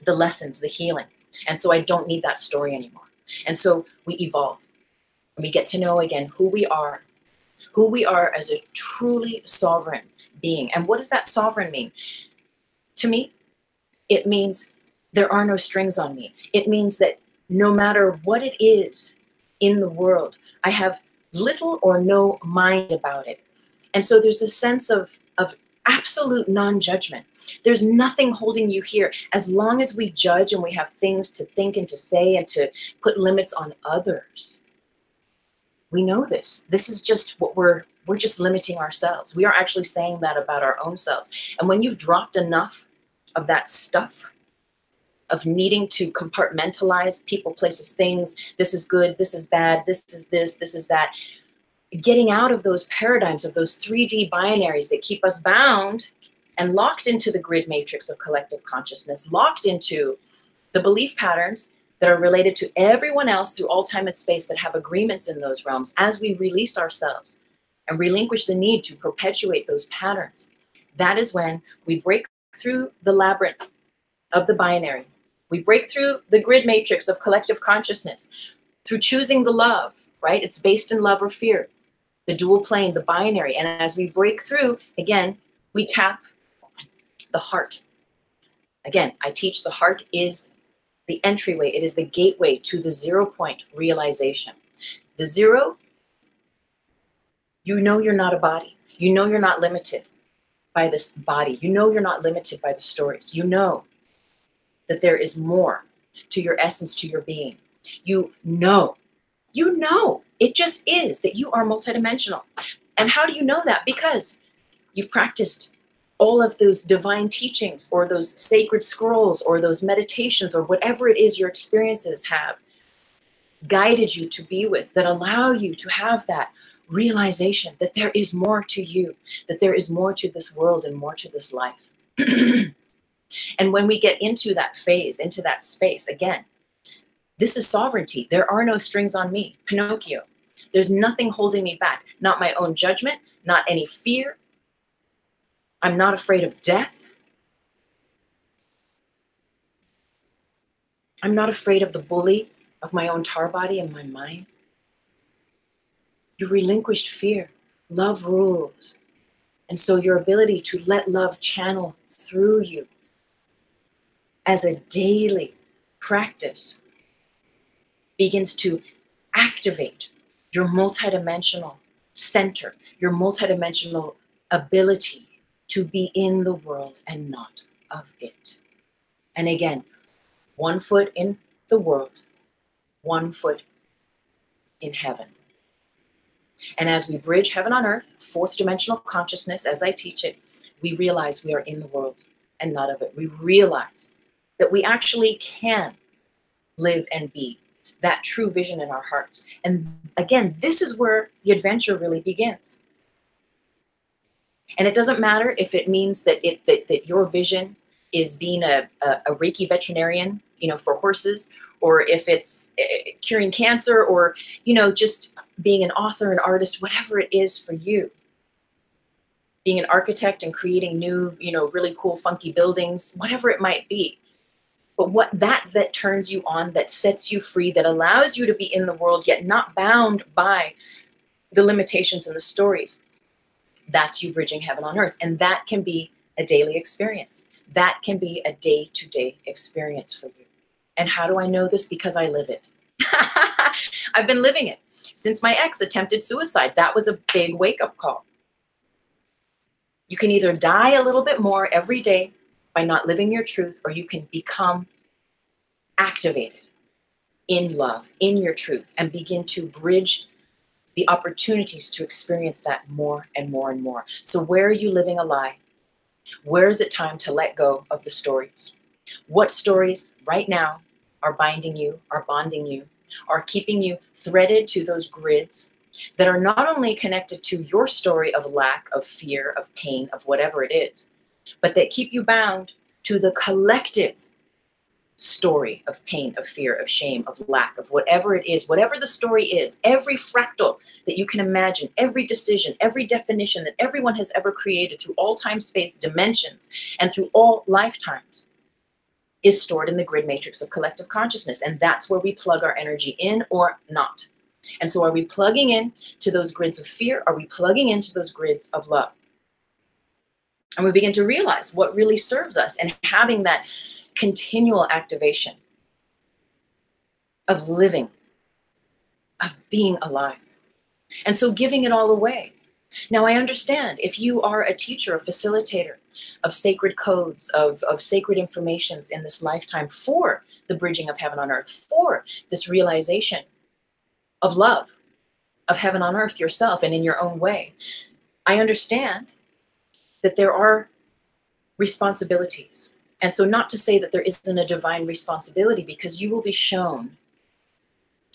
the lessons, the healing. And so I don't need that story anymore. And so we evolve and we get to know again who we are as a truly sovereign being. And what does that sovereign mean? To me, it means there are no strings on me. It means that no matter what it is in the world, I have little or no mind about it. And so there's this sense of absolute non-judgment. There's nothing holding you here. As long as we judge and we have things to think and to say and to put limits on others, we know this. This is just what we're just limiting ourselves. We are actually saying that about our own selves. And when you've dropped enough of that stuff, of needing to compartmentalize people, places, things, this is good, this is bad, this is that, getting out of those paradigms, of those 3D binaries that keep us bound and locked into the grid matrix of collective consciousness, locked into the belief patterns that are related to everyone else through all time and space, that have agreements in those realms. As we release ourselves and relinquish the need to perpetuate those patterns, that is when we break through the labyrinth of the binary. We break through the grid matrix of collective consciousness through choosing the love, right? It's based in love or fear, the dual plane, the binary. And as we break through, again, we tap the heart. Again, I teach the heart is the entryway. It is the gateway to the 0 point realization. The zero, you know you're not a body. You know you're not limited by this body. You know you're not limited by the stories. You know that there is more to your essence, to your being. You know, it just is that you are multidimensional. And how do you know that? Because you've practiced all of those divine teachings or those sacred scrolls or those meditations or whatever it is your experiences have guided you to be with, that allow you to have that realization that there is more to you, that there is more to this world and more to this life. And when we get into that phase, into that space, again, this is sovereignty. There are no strings on me, Pinocchio. There's nothing holding me back, not my own judgment, not any fear. I'm not afraid of death. I'm not afraid of the bully of my own tar body and my mind. You relinquished fear. Love rules. And so your ability to let love channel through you as a daily practice begins to activate your multidimensional center, your multidimensional ability to be in the world and not of it. And again, 1 foot in the world, 1 foot in heaven. And as we bridge heaven on earth, fourth dimensional consciousness, as I teach it, we realize we are in the world and not of it. We realize that we actually can live and be that true vision in our hearts. And again, this is where the adventure really begins. And it doesn't matter if it means that that your vision is being a REIKI veterinarian, for horses, or if it's curing cancer, or, just being an author, an artist, whatever it is for you. Being an architect and creating new, really cool, funky buildings, whatever it might be. But what that turns you on, that sets you free, that allows you to be in the world, yet not bound by the limitations and the stories, that's you bridging heaven on earth. And that can be a daily experience. That can be a day-to-day experience for you. And how do I know this? Because I live it. I've been living it since my ex attempted suicide. That was a big wake-up call. You can either die a little bit more every day by not living your truth, or you can become activated in love, in your truth, and begin to bridge the opportunities to experience that more and more and more. So where are you living a lie? Where is it time to let go of the stories? What stories right now are binding you, are bonding you, are keeping you threaded to those grids that are not only connected to your story of lack, of fear, of pain, of whatever it is, but that keep you bound to the collective story of pain, of fear, of shame, of lack, of whatever it is, whatever the story is, every fractal that you can imagine, every decision, every definition that everyone has ever created through all time, space, dimensions, and through all lifetimes is stored in the grid matrix of collective consciousness. And that's where we plug our energy in or not. And so are we plugging in to those grids of fear? Are we plugging into those grids of love? And we begin to realize what really serves us, and having that continual activation of living, of being alive. And so giving it all away. Now I understand if you are a teacher, a facilitator of sacred codes, of sacred informations in this lifetime for the bridging of heaven on earth, for this realization of love, of heaven on earth yourself and in your own way. I understand that there are responsibilities. And so not to say that there isn't a divine responsibility, because you will be shown,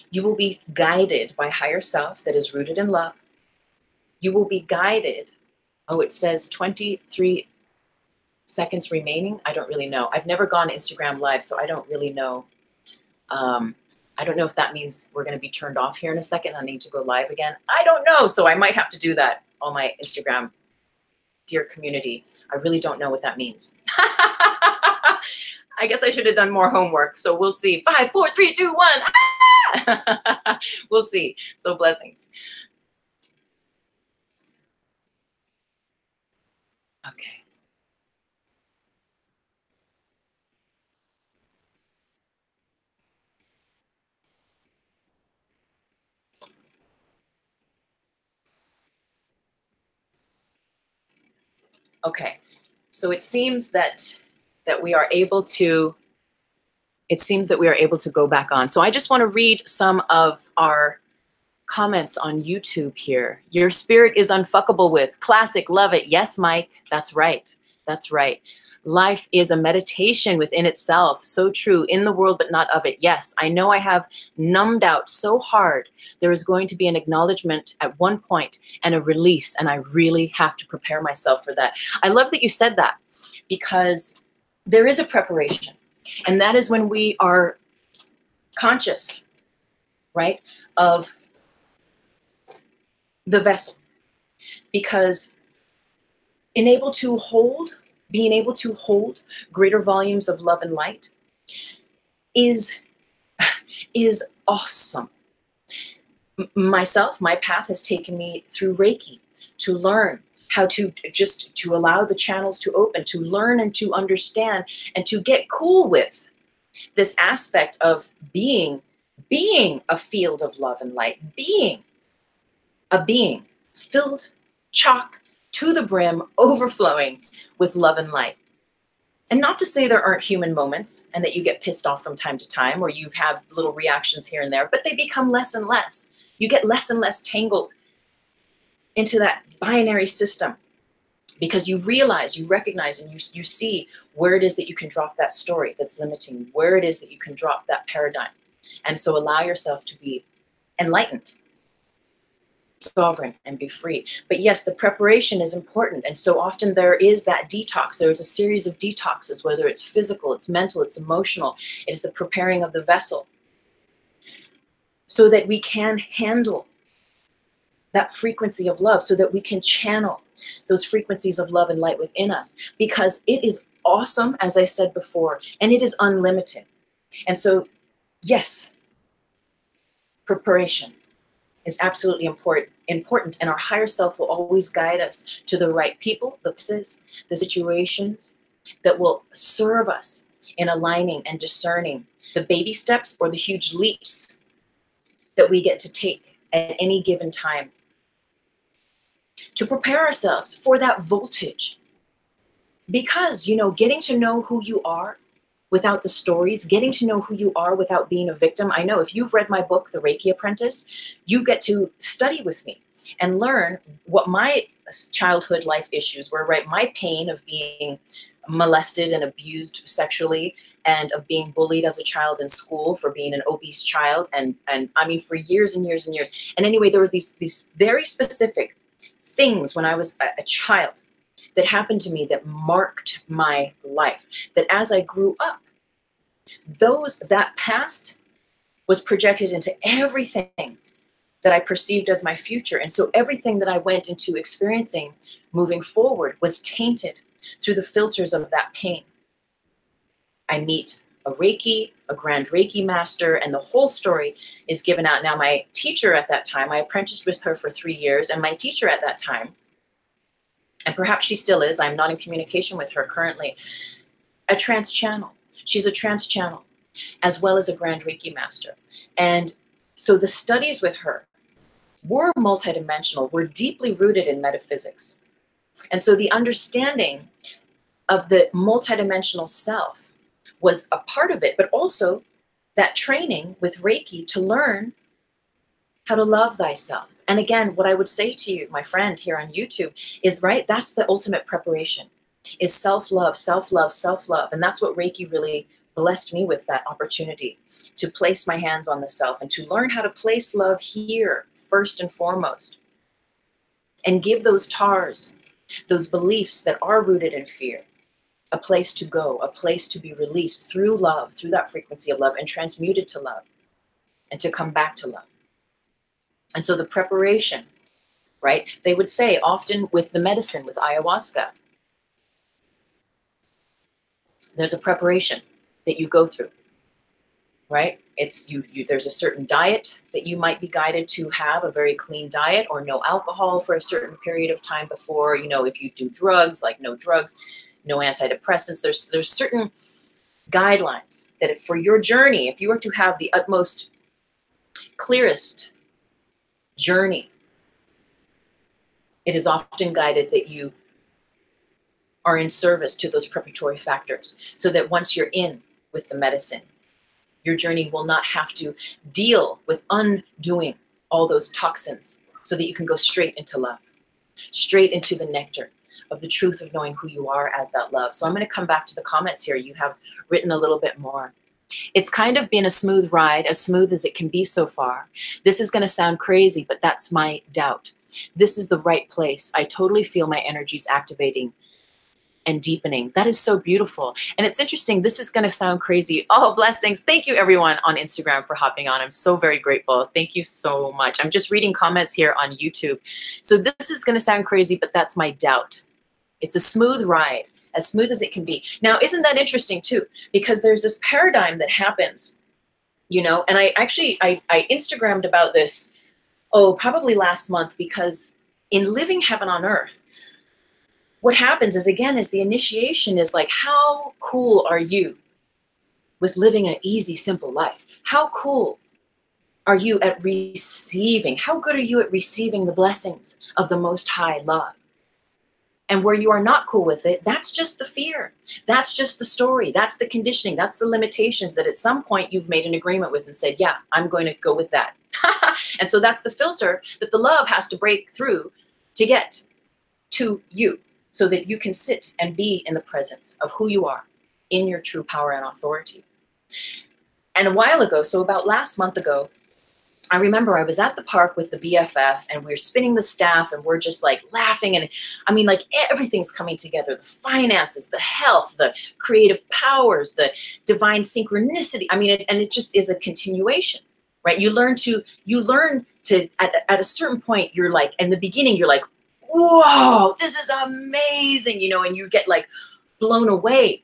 you will be guided by higher self that is rooted in love. You will be guided. Oh, it says 23 seconds remaining. I don't really know. I've never gone Instagram live, so I don't really know. I don't know if that means we're going to be turned off here in a second. I need to go live again. I don't know. So I might have to do that on my Instagram. Dear community, I really don't know what that means. I guess I should have done more homework. So we'll see. 5, 4, 3, 2, 1. Ah! We'll see. So blessings. Okay. Okay. So it seems that we are able to, go back on. So I just want to read some of our comments on YouTube here. Your spirit is unfuckable with. Classic. Love it. Yes, Mike. That's right. That's right. Life is a meditation within itself. So true. In the world, but not of it. Yes, I know I have numbed out so hard. There is going to be an acknowledgement at one point and a release, and I really have to prepare myself for that. I love that you said that, because there is a preparation, and that is when we are conscious, right, of the vessel, because being able to hold greater volumes of love and light is awesome. Myself, my path has taken me through Reiki to learn how to just to allow the channels to open, to learn and to understand and to get cool with this aspect of being a field of love and light, being a being filled chock to the brim, overflowing with love and light. And not to say there aren't human moments and that you get pissed off from time to time or you have little reactions here and there, but they become less and less. You get less and less tangled into that binary system because you realize, you recognize, and you see where it is that you can drop that story that's limiting, where it is that you can drop that paradigm. And so allow yourself to be enlightened, sovereign, and be free. But yes, the preparation is important. And so often there is that detox. There's a series of detoxes, whether it's physical, it's mental, it's emotional. It is the preparing of the vessel so that we can handle that frequency of love, so that we can channel those frequencies of love and light within us, because it is awesome, as I said before, and it is unlimited. And so, yes, preparation is absolutely important, and our higher self will always guide us to the right people, the places, the situations that will serve us in aligning and discerning the baby steps or the huge leaps that we get to take at any given time to prepare ourselves for that voltage. Because, you know, getting to know who you are without the stories, getting to know who you are without being a victim. I know if you've read my book, The Reiki Apprentice, you get to study with me and learn what my childhood life issues were, right? My pain of being molested and abused sexually and of being bullied as a child in school for being an obese child. And I mean, for years and years and years. And anyway, there were these very specific things when I was a child that happened to me that marked my life, that as I grew up, that past was projected into everything that I perceived as my future. And so everything that I went into experiencing moving forward was tainted through the filters of that pain. I meet a grand Reiki master, and the whole story is given out. Now, my teacher at that time, I apprenticed with her for 3 years, and my teacher at that time, and perhaps she still is, I'm not in communication with her currently, a trance channel. She's a trance channel, as well as a grand Reiki master. And so the studies with her were multidimensional, were deeply rooted in metaphysics. And so the understanding of the multidimensional self was a part of it, but also that training with Reiki to learn how to love thyself. And again, what I would say to you, my friend here on YouTube, is right, that's the ultimate preparation, is self-love, self-love, self-love. And that's what Reiki really blessed me with, that opportunity to place my hands on the self and to learn how to place love here first and foremost, and give those tars, those beliefs that are rooted in fear, a place to go, a place to be released through love, through that frequency of love, and transmuted to love, and to come back to love. And so the preparation, right? They would say often with the medicine, with ayahuasca, there's a preparation that you go through, right? It's there's a certain diet that you might be guided to have, a very clean diet, or no alcohol for a certain period of time before, you know, if you do drugs, like no drugs, no antidepressants. There's certain guidelines that for your journey, if you are to have the utmost clearest journey, it is often guided that you are in service to those preparatory factors, so that once you're in with the medicine, your journey will not have to deal with undoing all those toxins, so that you can go straight into love, straight into the nectar of the truth of knowing who you are as that love. So I'm going to come back to the comments here. You have written a little bit more. It's kind of been a smooth ride, as smooth as it can be so far. This is going to sound crazy, but that's my doubt. This is the right place. I totally feel my energies activating and deepening. That is so beautiful. And it's interesting. This is going to sound crazy. Oh, blessings. Thank you everyone on Instagram for hopping on. I'm so very grateful. Thank you so much. I'm just reading comments here on YouTube. So this is going to sound crazy, but that's my doubt. It's a smooth ride, as smooth as it can be. Now, isn't that interesting too? Because there's this paradigm that happens, you know, and I Instagrammed about this, oh, probably last month, because in living heaven on earth, what happens is, again, is the initiation is like, how cool are you with living an easy, simple life? How cool are you at receiving? How good are you at receiving the blessings of the Most High love? And where you are not cool with it, that's just the fear. That's just the story. That's the conditioning. That's the limitations that at some point you've made an agreement with and said, yeah, I'm going to go with that. And so that's the filter that the love has to break through to get to you, so that you can sit and be in the presence of who you are in your true power and authority. And a while ago, so about last month ago, I remember I was at the park with the BFF and we were spinning the staff and we're just like laughing. And I mean, like everything's coming together, the finances, the health, the creative powers, the divine synchronicity. I mean, and it just is a continuation, right? You learn to, at a certain point, you're like, in the beginning, you're like, whoa, this is amazing, you know, and you get like blown away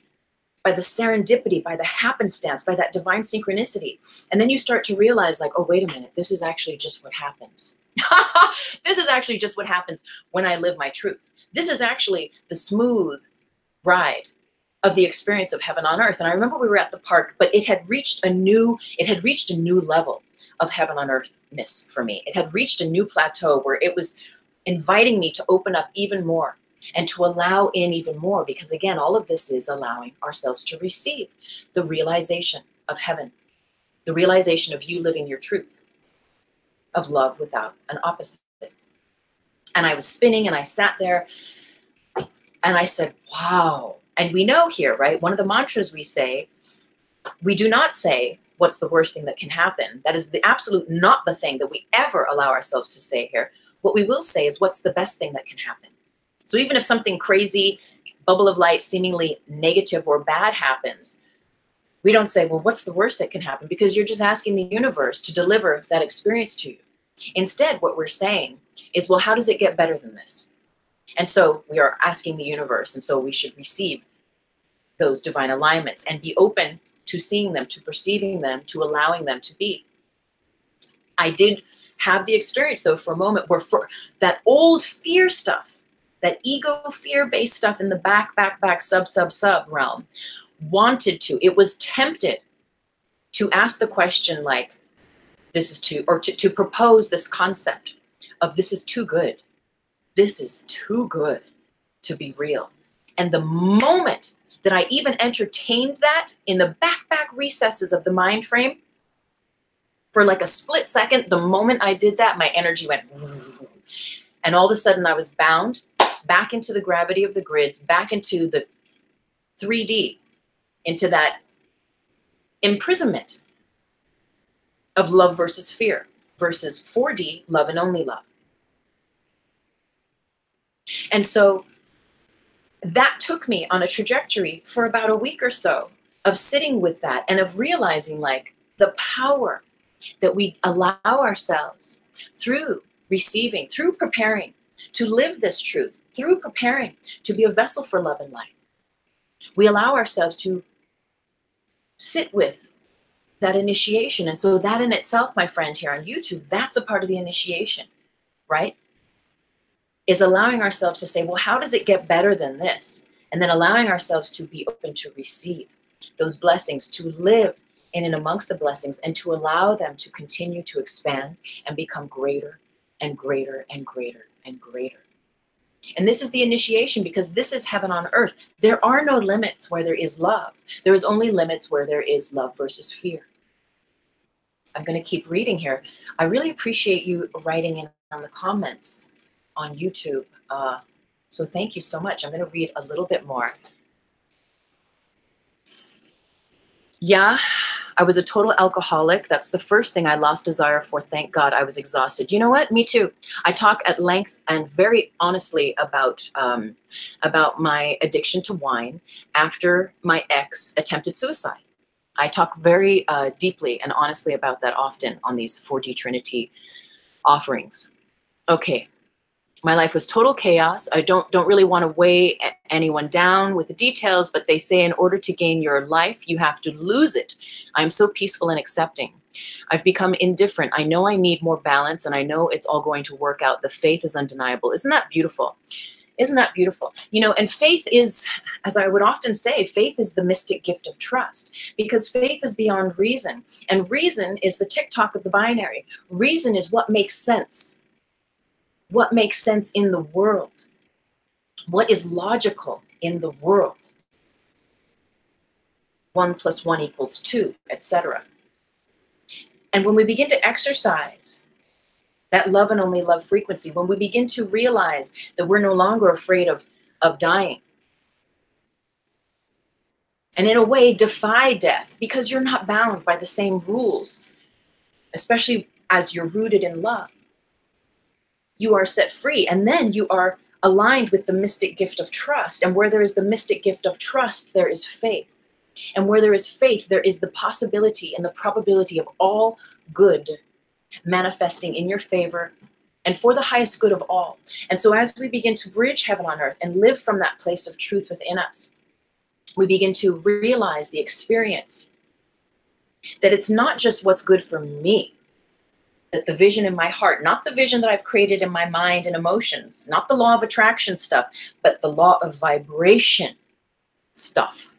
by the serendipity, by the happenstance, by that divine synchronicity. And then you start to realize like, oh, wait a minute, this is actually just what happens. This is actually just what happens when I live my truth. This is actually the smooth ride of the experience of heaven on earth. And I remember we were at the park, but it had reached a new level of heaven on earthness for me. It had reached a new plateau where it was inviting me to open up even more and to allow in even more, because again, all of this is allowing ourselves to receive the realization of heaven, the realization of you living your truth, of love without an opposite. And I was spinning and I sat there and I said, wow. And we know here, right? One of the mantras we say, we do not say, what's the worst thing that can happen? That is the absolute not the thing that we ever allow ourselves to say here. What we will say is, what's the best thing that can happen? So even if something crazy, bubble of light, seemingly negative or bad happens, we don't say, well, what's the worst that can happen? Because you're just asking the universe to deliver that experience to you. Instead, what we're saying is, well, how does it get better than this? And so we are asking the universe, and so we should receive those divine alignments and be open to seeing them, to perceiving them, to allowing them to be. I did have the experience, though, for a moment where for that old fear stuff, that ego fear-based stuff in the back, sub realm, wanted to, it was tempted to ask the question like, this is too, or to propose this concept of this is too good. This is too good to be real. And the moment that I even entertained that in the back recesses of the mind frame, for like a split second, the moment I did that, my energy went, and all of a sudden I was bound back into the gravity of the grids, back into the 3D, into that imprisonment of love versus fear versus 4D, love and only love. And so that took me on a trajectory for about a week or so of sitting with that and of realizing like the power that we allow ourselves through receiving, through preparing to live this truth, through preparing to be a vessel for love and light. We allow ourselves to sit with that initiation. And so that in itself, my friend here on YouTube, that's a part of the initiation, right? Is allowing ourselves to say, well, how does it get better than this? And then allowing ourselves to be open to receive those blessings, to live in and amongst the blessings, and to allow them to continue to expand and become greater and greater and greater and greater. And this is the initiation, because this is heaven on earth. There are no limits where there is love. There is only limits where there is love versus fear. I'm going to keep reading here. I really appreciate you writing in on the comments on YouTube. So thank you so much. I'm going to read a little bit more. Yeah, I was a total alcoholic. That's the first thing I lost desire for. Thank God I was exhausted. You know what? Me too. I talk at length and very honestly about my addiction to wine after my ex attempted suicide. I talk very deeply and honestly about that often on these 4D Trinity offerings. Okay. My life was total chaos. I don't really want to weigh anyone down with the details, but they say in order to gain your life, you have to lose it. I'm so peaceful and accepting. I've become indifferent. I know I need more balance, and I know it's all going to work out. The faith is undeniable. Isn't that beautiful? Isn't that beautiful? You know, and faith is, as I would often say, faith is the mystic gift of trust, because faith is beyond reason. And reason is the tick-tock of the binary. Reason is what makes sense. What makes sense in the world? What is logical in the world? 1 + 1 = 2, etc. And when we begin to exercise that love and only love frequency, when we begin to realize that we're no longer afraid of dying, and in a way defy death, because you're not bound by the same rules, especially as you're rooted in love, you are set free, and then you are aligned with the mystic gift of trust. And where there is the mystic gift of trust, there is faith. And where there is faith, there is the possibility and the probability of all good manifesting in your favor and for the highest good of all. And so as we begin to bridge heaven on earth and live from that place of truth within us, we begin to realize the experience that it's not just what's good for me, that the vision in my heart, not the vision that I've created in my mind and emotions, not the law of attraction stuff, but the law of vibration stuff.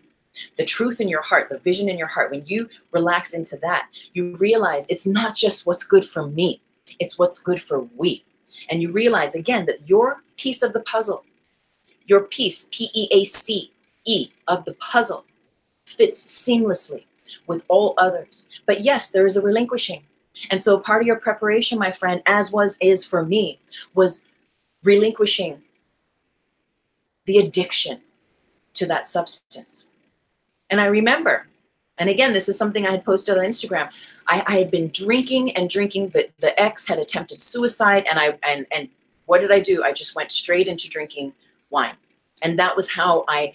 The truth in your heart, the vision in your heart, when you relax into that, you realize it's not just what's good for me, it's what's good for we. And you realize again that your piece of the puzzle, your piece, P-E-A-C-E, of the puzzle fits seamlessly with all others. But yes, there is a relinquishing. And so part of your preparation, my friend, is for me, was relinquishing the addiction to that substance. And I remember, and again, this is something I had posted on Instagram. I had been drinking and drinking. The ex had attempted suicide, and what did I do? I just went straight into drinking wine, and that was how I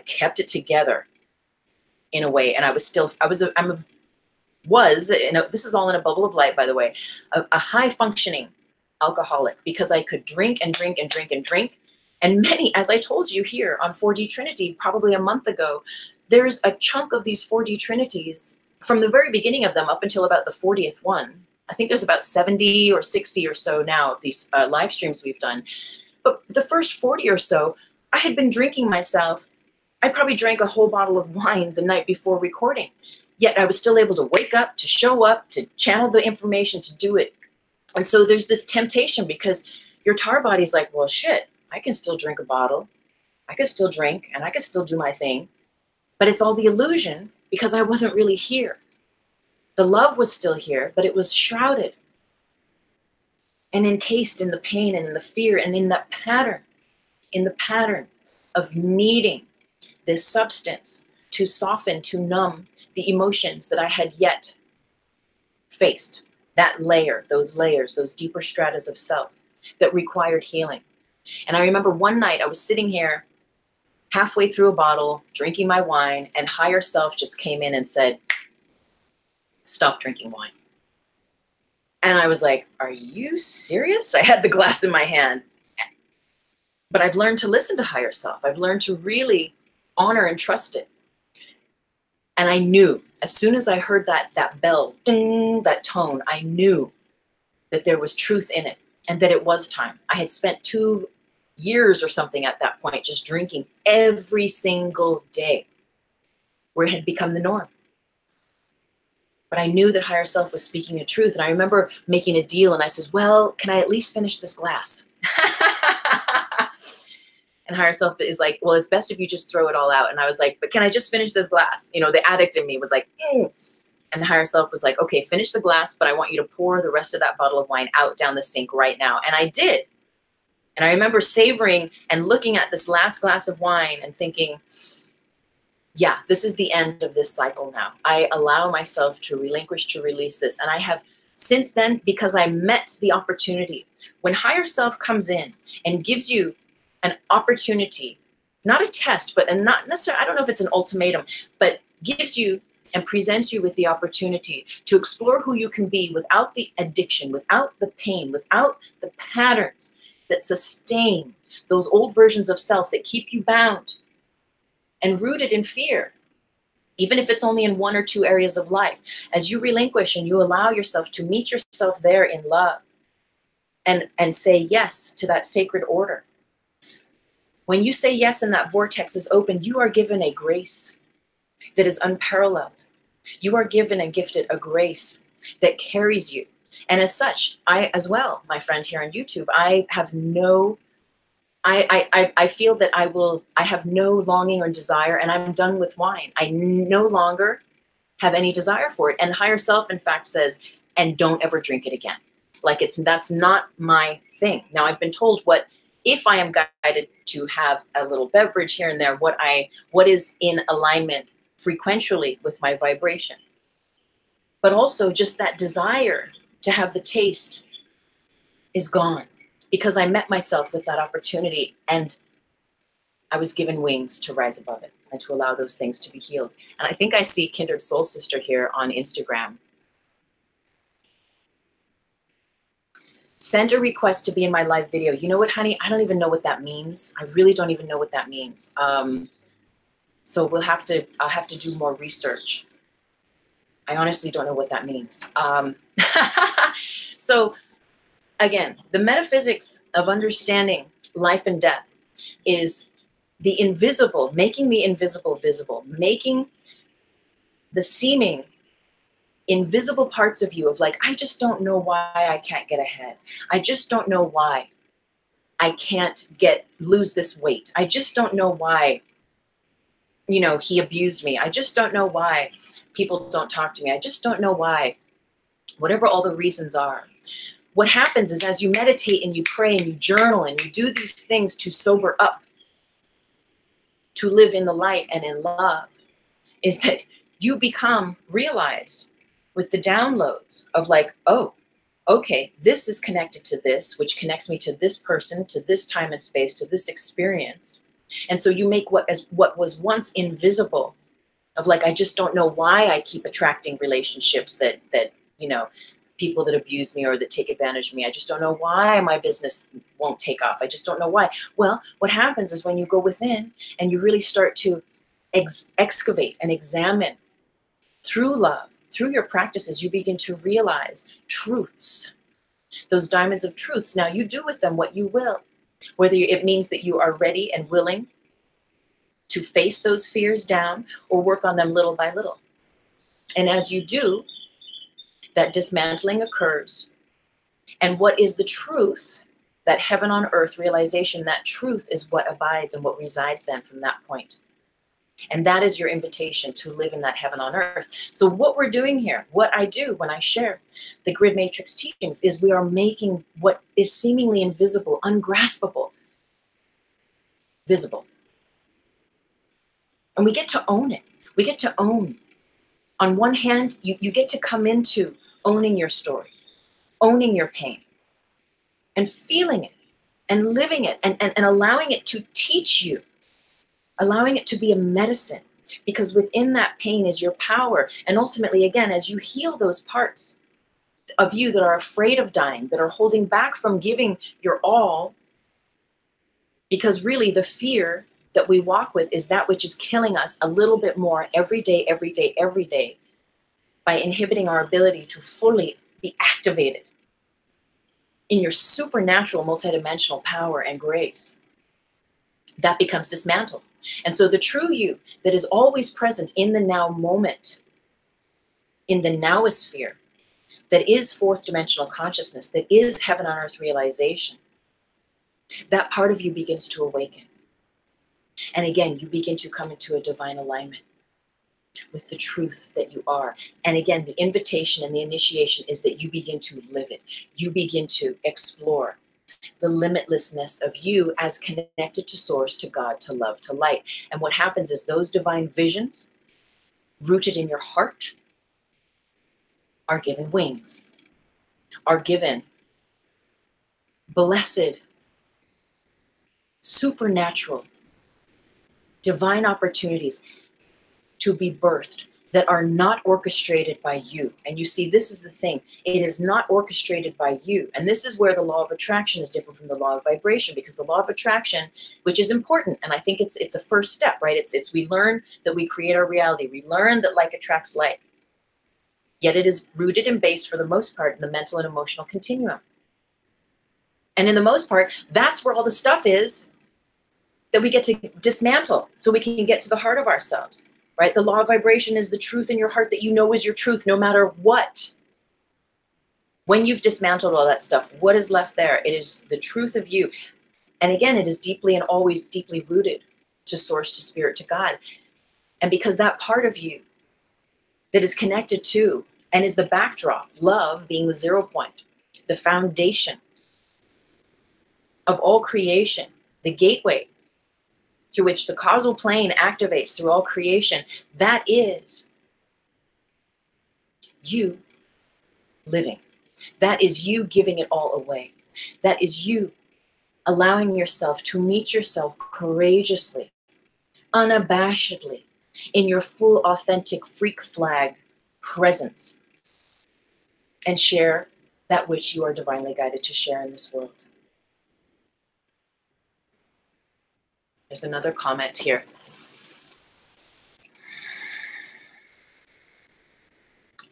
kept it together in a way. And this is all in a bubble of light, by the way, a high functioning alcoholic, because I could drink and drink and drink and drink. And many, as I told you here on 4D Trinity, probably a month ago, there's a chunk of these 4D Trinities from the very beginning of them up until about the 40th one. I think there's about 70 or 60 or so now of these live streams we've done. But the first 40 or so, I had been drinking myself. I probably drank a whole bottle of wine the night before recording. Yet I was still able to wake up, to show up, to channel the information, to do it. And so there's this temptation, because your tar body's like, well, shit, I can still drink a bottle. I can still drink, and I can still do my thing. But it's all the illusion, because I wasn't really here. The love was still here, but it was shrouded and encased in the pain and in the fear and in that pattern, of needing this substance to soften, to numb the emotions that I had yet faced. That layer, those layers, those deeper stratas of self that required healing. And I remember one night I was sitting here halfway through a bottle, drinking my wine, and higher self just came in and said, stop drinking wine. And I was like, are you serious? I had the glass in my hand. But I've learned to listen to higher self. I've learned to really honor and trust it. And I knew, as soon as I heard that bell, ding, that tone, I knew that there was truth in it and that it was time. I had spent 2 years or something at that point just drinking every single day, where it had become the norm. But I knew that higher self was speaking the truth. And I remember making a deal, and I says, well, can I at least finish this glass? And higher self is like, well, it's best if you just throw it all out. And I was like, but can I just finish this glass? You know, the addict in me was like, And the higher self was like, okay, finish the glass, but I want you to pour the rest of that bottle of wine out down the sink right now. And I did. And I remember savoring and looking at this last glass of wine and thinking, yeah, this is the end of this cycle now. I allow myself to relinquish, to release this. And I have since then, because I met the opportunity. When higher self comes in and gives you an opportunity, not a test, but not necessarily, I don't know if it's an ultimatum, but gives you and presents you with the opportunity to explore who you can be without the addiction, without the pain, without the patterns that sustain those old versions of self that keep you bound and rooted in fear, even if it's only in one or two areas of life. As you relinquish and you allow yourself to meet yourself there in love and say yes to that sacred order. When you say yes and that vortex is open, you are given a grace that is unparalleled. You are given and gifted a grace that carries you. And as such, I as well, my friend here on YouTube, I have no, I feel that I have no longing or desire, and I'm done with wine. I no longer have any desire for it. And higher self, in fact, says, and don't ever drink it again. Like that's not my thing. Now I've been told what, if I am guided to have a little beverage here and there, what is in alignment frequentially with my vibration. But also just that desire to have the taste is gone, because I met myself with that opportunity and I was given wings to rise above it and to allow those things to be healed. And I think I see Kindred Soul Sister here on Instagram. Send a request to be in my live video. You know what, honey? I don't even know what that means. I really don't even know what that means. So I'll have to do more research. I honestly don't know what that means. So again, the metaphysics of understanding life and death is the invisible, making the invisible visible, making the seeming invisible parts of you of like, I just don't know why I can't get ahead. I just don't know why I can't lose this weight. I just don't know why, you know, he abused me. I just don't know why people don't talk to me. I just don't know why, whatever all the reasons are. What happens is, as you meditate and you pray and you journal and you do these things to sober up, to live in the light and in love, is that you become realized with the downloads of like, oh, okay, this is connected to this, which connects me to this person, to this time and space, to this experience. And so you make what was once invisible of like, I just don't know why I keep attracting relationships that you know, people that abuse me or that take advantage of me. I just don't know why my business won't take off. I just don't know why. Well, what happens is when you go within and you really start to excavate and examine through love, through your practices, you begin to realize truths, those diamonds of truths. Now you do with them what you will, whether it means that you are ready and willing to face those fears down or work on them little by little. And as you do, that dismantling occurs. And what is the truth? That heaven on earth realization, that truth is what abides and what resides then from that point. And that is your invitation to live in that heaven on earth. So what we're doing here, what I do when I share the grid matrix teachings, is we are making what is seemingly invisible, ungraspable, visible. And we get to own it. We get to own. On one hand, you get to come into owning your story, owning your pain, and feeling it, and living it, and allowing it to teach you, allowing it to be a medicine, because within that pain is your power. And ultimately, again, as you heal those parts of you that are afraid of dying, that are holding back from giving your all, because really the fear that we walk with is that which is killing us a little bit more every day, every day, every day, by inhibiting our ability to fully be activated in your supernatural multidimensional power and grace. That becomes dismantled. And so the true you that is always present in the now moment, in the NOWOSPHERE, that is fourth dimensional consciousness, that is heaven on earth realization, that part of you begins to awaken. And again, you begin to come into a divine alignment with the truth that you are. And again, the invitation and the initiation is that you begin to live it. You begin to explore the limitlessness of you as connected to source, to God, to love, to light. And what happens is those divine visions rooted in your heart are given wings, are given blessed, supernatural, divine opportunities to be birthed that are not orchestrated by you. And you see, this is the thing. It is not orchestrated by you. And this is where the law of attraction is different from the law of vibration, because the law of attraction, which is important, and I think it's a first step, right? It's we learn that we create our reality. We learn that like attracts like. Yet it is rooted and based for the most part in the mental and emotional continuum. And in the most part, that's where all the stuff is that we get to dismantle so we can get to the heart of ourselves. Right? The law of vibration is the truth in your heart that you know is your truth no matter what. When you've dismantled all that stuff, what is left there? It is the truth of you. And again, it is deeply and always deeply rooted to source, to spirit, to God. And because that part of you that is connected to and is the backdrop, love being the 0 point, the foundation of all creation, the gateway through which the causal plane activates through all creation, that is you living. That is you giving it all away. That is you allowing yourself to meet yourself courageously, unabashedly, in your full, authentic, freak flag presence, and share that which you are divinely guided to share in this world. There's another comment here.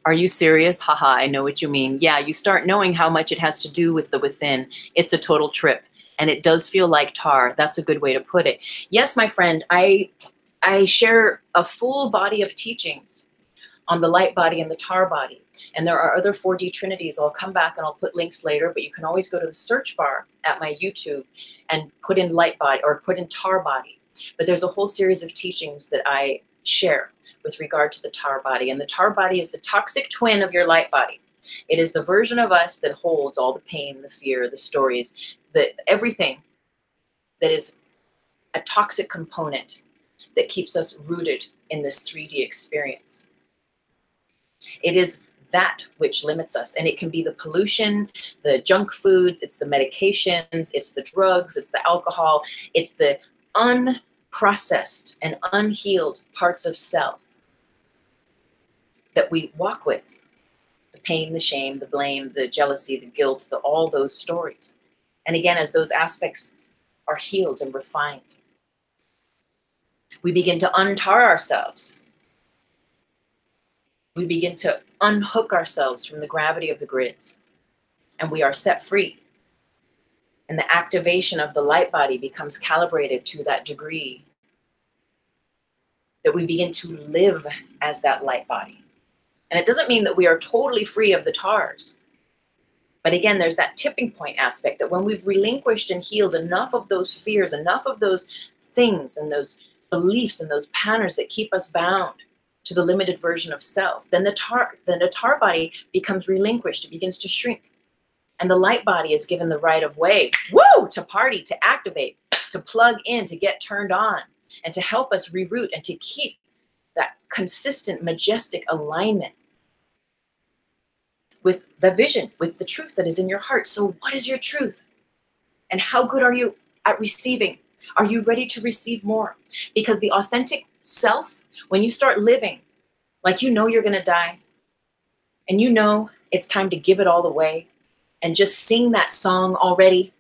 Are you serious? Haha, I know what you mean. Yeah, you start knowing how much it has to do with the within. It's a total trip. And it does feel like tar. That's a good way to put it. Yes, my friend, I share a full body of teachings on the light body and the tar body. And there are other 4D Trinities. I'll come back and I'll put links later, but you can always go to the search bar at my YouTube and put in light body or put in tar body. But there's a whole series of teachings that I share with regard to the tar body. And the tar body is the toxic twin of your light body. It is the version of us that holds all the pain, the fear, the stories, everything that is a toxic component that keeps us rooted in this 3D experience. It is that which limits us. And it can be the pollution, the junk foods, it's the medications, it's the drugs, it's the alcohol, it's the unprocessed and unhealed parts of self that we walk with. The pain, the shame, the blame, the jealousy, the guilt, all those stories. And again, as those aspects are healed and refined, we begin to untar ourselves. We begin to unhook ourselves from the gravity of the grids, and we are set free. And the activation of the light body becomes calibrated to that degree that we begin to live as that light body. And it doesn't mean that we are totally free of the tars. But again, there's that tipping point aspect that when we've relinquished and healed enough of those fears, enough of those things and those beliefs and those patterns that keep us bound to the limited version of self, then the tar body becomes relinquished. It begins to shrink. And the light body is given the right of way, woo, to party, to activate, to plug in, to get turned on, and to help us reroute and to keep that consistent, majestic alignment with the vision, with the truth that is in your heart. So what is your truth? And how good are you at receiving? Are you ready to receive more? Because the authentic self, when you start living like you know you're going to die, and you know it's time to give it all away, and just sing that song already,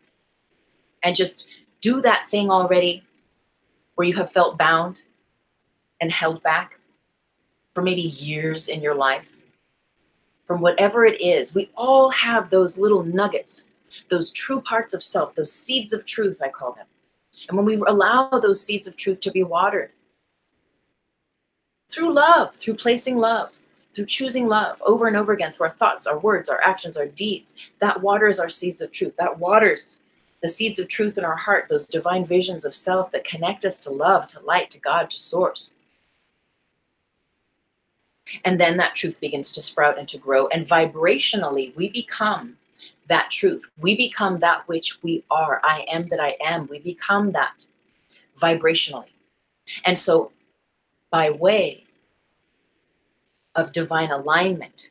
and just do that thing already where you have felt bound and held back for maybe years in your life, from whatever it is. We all have those little nuggets, those true parts of self, those seeds of truth, I call them. And when we allow those seeds of truth to be watered through love, through placing love, through choosing love over and over again, through our thoughts, our words, our actions, our deeds, that waters our seeds of truth. That waters the seeds of truth in our heart, those divine visions of self that connect us to love, to light, to God, to source. And then that truth begins to sprout and to grow. And vibrationally, we become that truth. We become that which we are. I am that I am. We become that vibrationally. And so by way of divine alignment,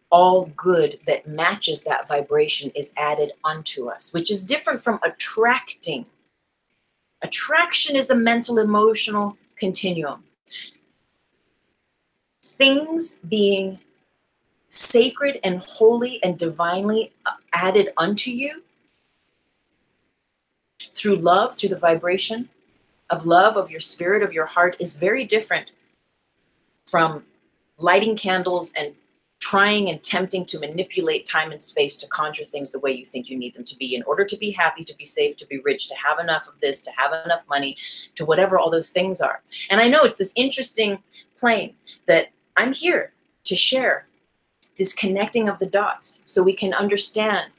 all good that matches that vibration is added unto us, which is different from attracting. Attraction is a mental, emotional continuum. Things being sacred and holy and divinely added unto you through love, through the vibration of love, of your spirit, of your heart, is very different from lighting candles and trying and tempting to manipulate time and space to conjure things the way you think you need them to be in order to be happy, to be safe, to be rich, to have enough of this, to have enough money, to whatever all those things are. And I know it's this interesting plane that I'm here to share, this connecting of the dots so we can understand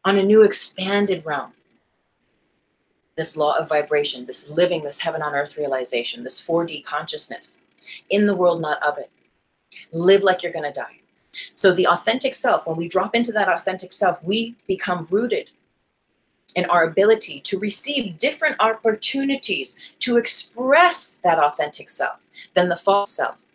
on a new expanded realm this law of vibration, this living, this heaven on earth realization, this 4D consciousness, in the world, not of it. Live like you're going to die. So the authentic self, when we drop into that authentic self, we become rooted in our ability to receive different opportunities to express that authentic self than the false self.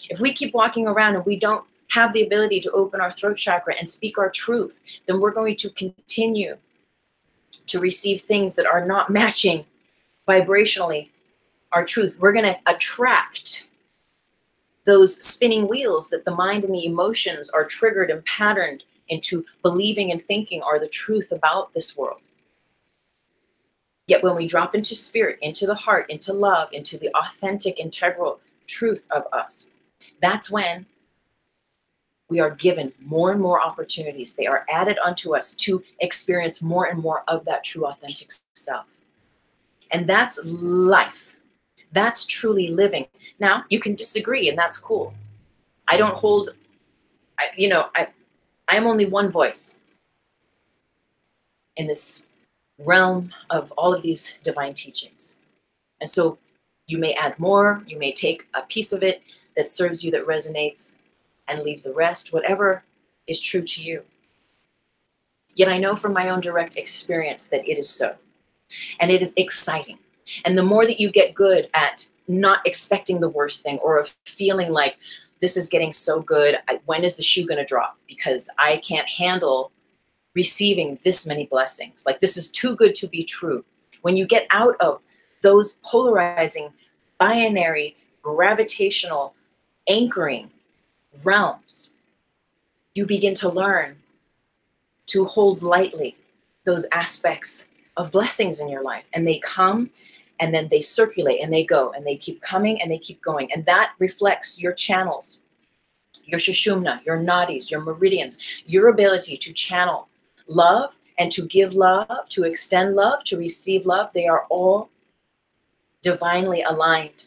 If we keep walking around and we don't have the ability to open our throat chakra and speak our truth, then we're going to continue to receive things that are not matching vibrationally our truth. We're going to attract those spinning wheels that the mind and the emotions are triggered and patterned into believing and thinking are the truth about this world. Yet when we drop into spirit, into the heart, into love, into the authentic, integral truth of us, that's when we are given more and more opportunities. They are added unto us to experience more and more of that true authentic self. And that's life. That's truly living. Now, you can disagree, and that's cool. I don't hold, I am only one voice in this realm of all of these divine teachings. And so you may add more, you may take a piece of it that serves you, that resonates, and leave the rest, whatever is true to you. Yet I know from my own direct experience that it is so. And it is exciting. And the more that you get good at not expecting the worst thing, or of feeling like this is getting so good, when is the shoe going to drop? Because I can't handle receiving this many blessings. Like, this is too good to be true. When you get out of those polarizing, binary, gravitational, anchoring realms, you begin to learn to hold lightly those aspects of blessings in your life. And they come, and then they circulate, and they go, and they keep coming, and they keep going. And that reflects your channels, your Sushumna, your nadis, your meridians, your ability to channel love and to give love, to extend love, to receive love. They are all divinely aligned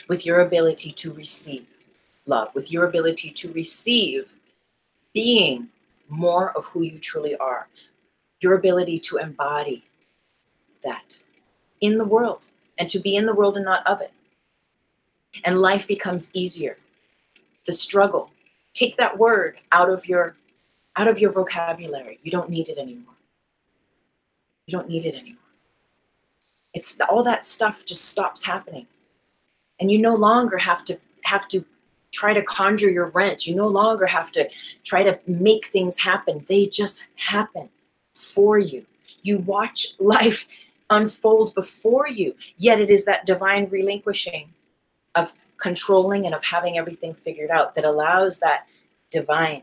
with your ability to receive love, with your ability to receive being more of who you truly are, your ability to embody that in the world, and to be in the world and not of it. And life becomes easier. The struggle, take that word out of your vocabulary. You don't need it anymore. You don't need it anymore. It's all that stuff just stops happening. And you no longer have to try to conjure your rent. You no longer have to try to make things happen. They just happen for you. You watch life unfold before you. Yet it is that divine relinquishing of controlling and of having everything figured out that allows that divine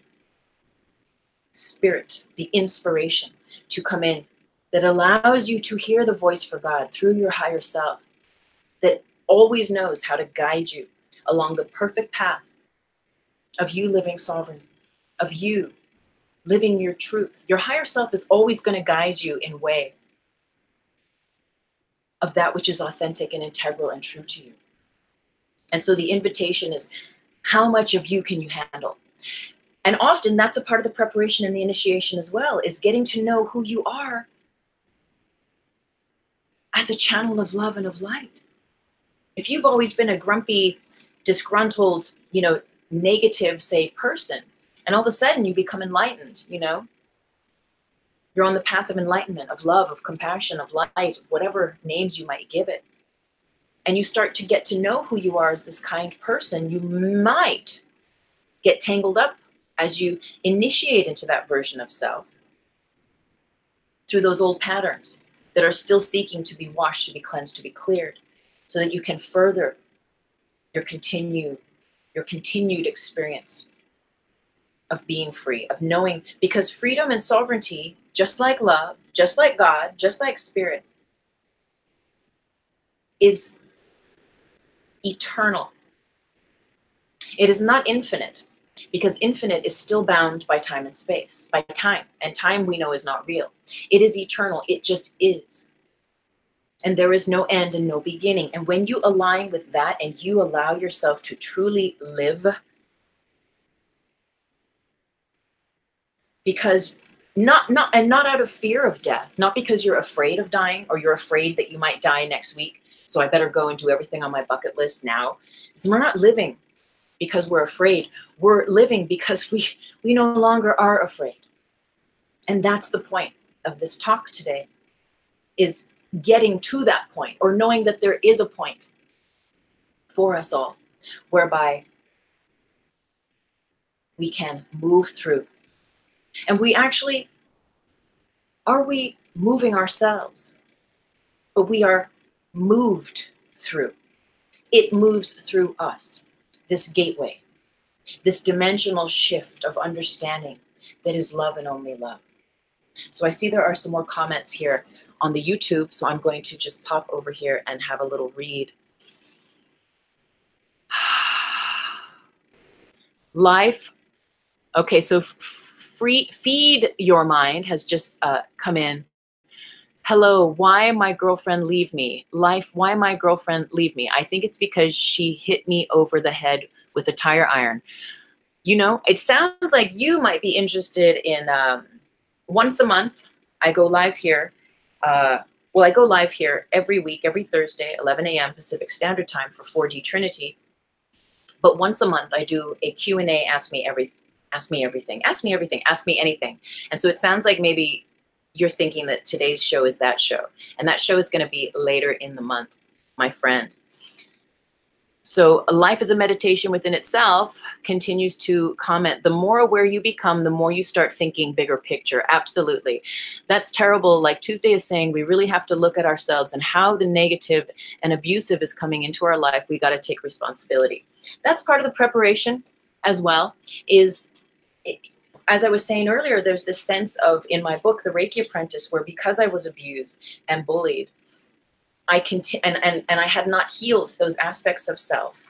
spirit, the inspiration, to come in, that allows you to hear the voice for God through your higher self, that always knows how to guide you along the perfect path of you living sovereign, of you living your truth. Your higher self is always going to guide you in way of that which is authentic and integral and true to you. And so the invitation is, how much of you can you handle? And often that's a part of the preparation and the initiation as well, is getting to know who you are as a channel of love and of light. If you've always been a grumpy, disgruntled, negative, say, person, And all of a sudden you become enlightened, you know? You're on the path of enlightenment, of love, of compassion, of light, of whatever names you might give it. And you start to get to know who you are as this kind person. You might get tangled up as you initiate into that version of self through those old patterns that are still seeking to be washed, to be cleansed, to be cleared, so that you can further your continued experience of being free, of knowing, because freedom and sovereignty, just like love, just like God, just like spirit, is eternal. It is not infinite, because infinite is still bound by time and space, by time, and time we know is not real. It is eternal, it just is. And there is no end and no beginning. And when you align with that and you allow yourself to truly live, because not out of fear of death, not because you're afraid of dying or you're afraid that you might die next week, so I better go and do everything on my bucket list now. We're not living because we're afraid. We're living because we no longer are afraid. And that's the point of this talk today, is getting to that point, or knowing that there is a point for us all whereby we can move through. And we actually, are we moving ourselves? But we are moved through. It moves through us, this gateway, this dimensional shift of understanding that is love and only love. So I see there are some more comments here on the YouTube, so I'm going to just pop over here and have a little read. Life. Okay, so feed your mind has just come in. Hello, why my girlfriend leave me? Life, why my girlfriend leave me? I think it's because she hit me over the head with a tire iron. You know, it sounds like you might be interested in once a month. I go live here. I go live here every week, every Thursday, 11 a.m. Pacific Standard Time for 4D Trinity. But once a month, I do a Q&A, ask me everything, ask me anything. And so it sounds like maybe you're thinking that today's show is that show. And that show is going to be later in the month, my friend. So life is a meditation within itself continues to comment. The more aware you become, the more you start thinking bigger picture. Absolutely. That's terrible. Like Tuesday is saying, we really have to look at ourselves and how the negative and abusive is coming into our life. We got to take responsibility. That's part of the preparation as well. Is, as I was saying earlier, there's this sense of, in my book, The Reiki Apprentice, where because I was abused and bullied, and I had not healed those aspects of self.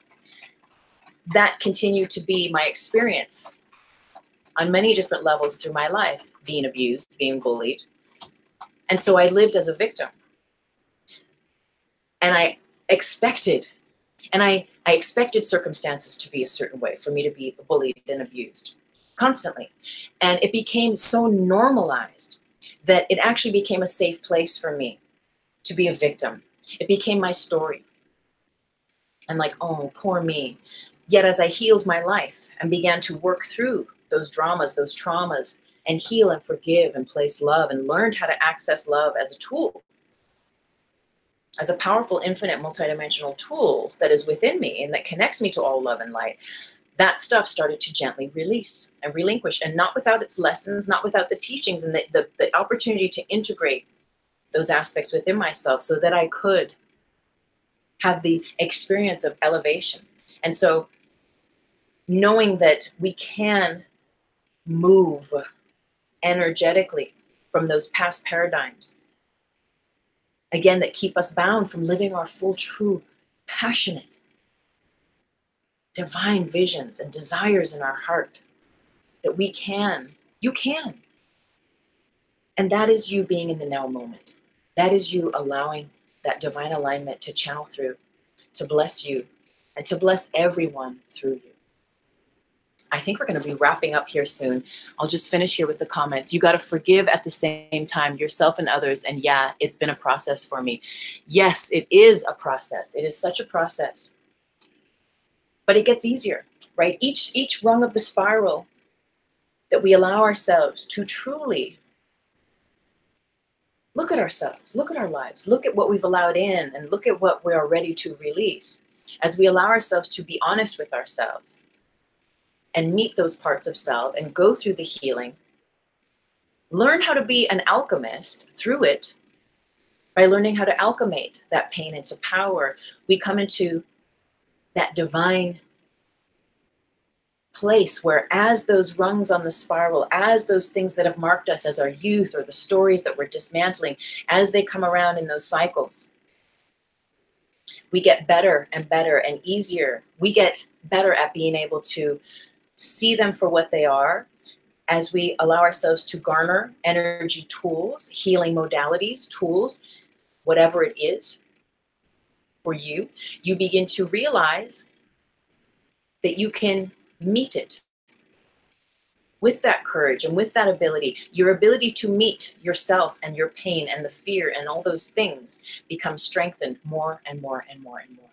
That continued to be my experience on many different levels through my life, being abused, being bullied. And so I lived as a victim. And I expected circumstances to be a certain way, for me to be bullied and abused constantly. And it became so normalized that it actually became a safe place for me to be a victim. It became my story. And like, oh, poor me. Yet as I healed my life and began to work through those dramas, those traumas, and heal and forgive and place love, and learned how to access love as a tool, as a powerful, infinite, multidimensional tool that is within me and that connects me to all love and light, that stuff started to gently release and relinquish, and not without its lessons, not without the teachings and the opportunity to integrate those aspects within myself so that I could have the experience of elevation. And so knowing that we can move energetically from those past paradigms, again, that keep us bound from living our full, true, passionate, divine visions and desires in our heart, that we can, you can. And that is you being in the now moment. That is you allowing that divine alignment to channel through, to bless you, and to bless everyone through you. I think we're going to be wrapping up here soon. I'll just finish here with the comments. You got to forgive at the same time yourself and others. And yeah, it's been a process for me. Yes, it is a process. It is such a process. But it gets easier, right? Each rung of the spiral that we allow ourselves to truly look at ourselves, look at our lives, look at what we've allowed in, and look at what we are ready to release. As we allow ourselves to be honest with ourselves and meet those parts of self and go through the healing, learn how to be an alchemist through it. By learning how to alchemate that pain into power, we come into that divine place where, as those rungs on the spiral, as those things that have marked us as our youth or the stories that we're dismantling, as they come around in those cycles, we get better and better and easier. We get better at being able to see them for what they are as we allow ourselves to garner energy tools, healing modalities, tools, whatever it is for you. You begin to realize that you can meet it with that courage and with that ability. Your ability to meet yourself and your pain and the fear and all those things becomes strengthened more and more and more and more.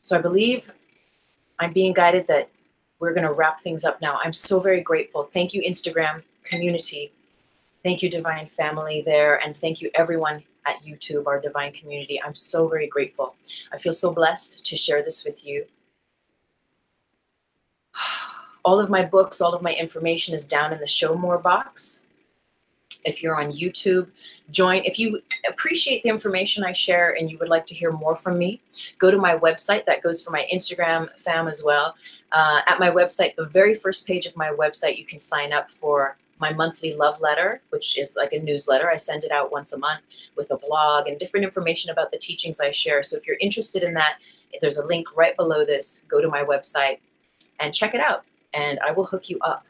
So I believe I'm being guided that we're going to wrap things up now. I'm so very grateful. Thank you, Instagram community. Thank you, Divine Family there. And thank you, everyone at YouTube, our Divine community. I'm so very grateful. I feel so blessed to share this with you. All of my books, all of my information is down in the Show More box. If you're on YouTube, join. If you appreciate the information I share and you would like to hear more from me, go to my website. That goes for my Instagram fam as well. At my website, the very first page of my website, you can sign up for my monthly love letter, which is like a newsletter. I send it out once a month with a blog and different information about the teachings I share. So if you're interested in that, if there's a link right below this, go to my website and check it out, and I will hook you up.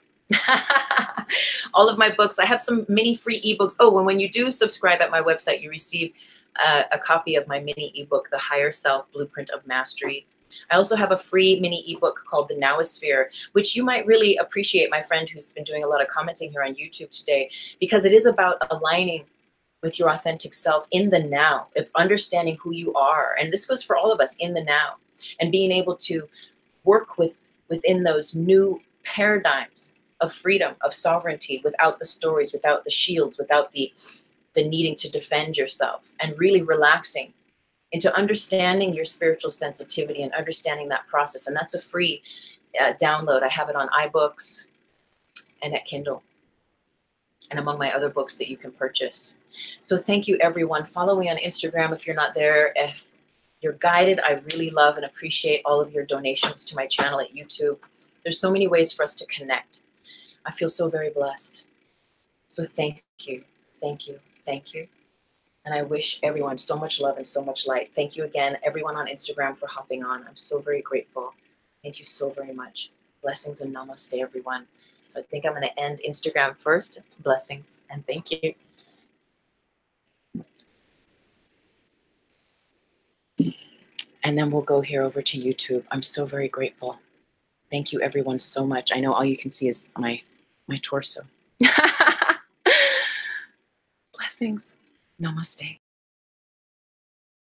All of my books, I have some mini free ebooks. Oh, and when you do subscribe at my website, you receive a copy of my mini ebook, The Higher Self Blueprint of Mastery. I also have a free mini ebook called The NOWOSPHERE, which you might really appreciate, my friend who's been doing a lot of commenting here on YouTube today, because it is about aligning with your authentic self in the now, of understanding who you are. And this goes for all of us, in the now, and being able to work within those new paradigms of freedom, of sovereignty, without the stories, without the shields, without the needing to defend yourself, and really relaxing into understanding your spiritual sensitivity and understanding that process. And that's a free download. I have it on iBooks and at Kindle, and among my other books that you can purchase. So thank you, everyone. Follow me on Instagram if you're not there. If you're guided, I really love and appreciate all of your donations to my channel at YouTube. There's so many ways for us to connect. I feel so very blessed. So thank you, thank you, thank you. And I wish everyone so much love and so much light. Thank you again, everyone on Instagram, for hopping on. I'm so very grateful. Thank you so very much. Blessings and namaste, everyone. So I think I'm going to end Instagram first. Blessings and thank you. And then we'll go here over to YouTube. I'm so very grateful. Thank you, everyone, so much. I know all you can see is my torso. Blessings. Namaste.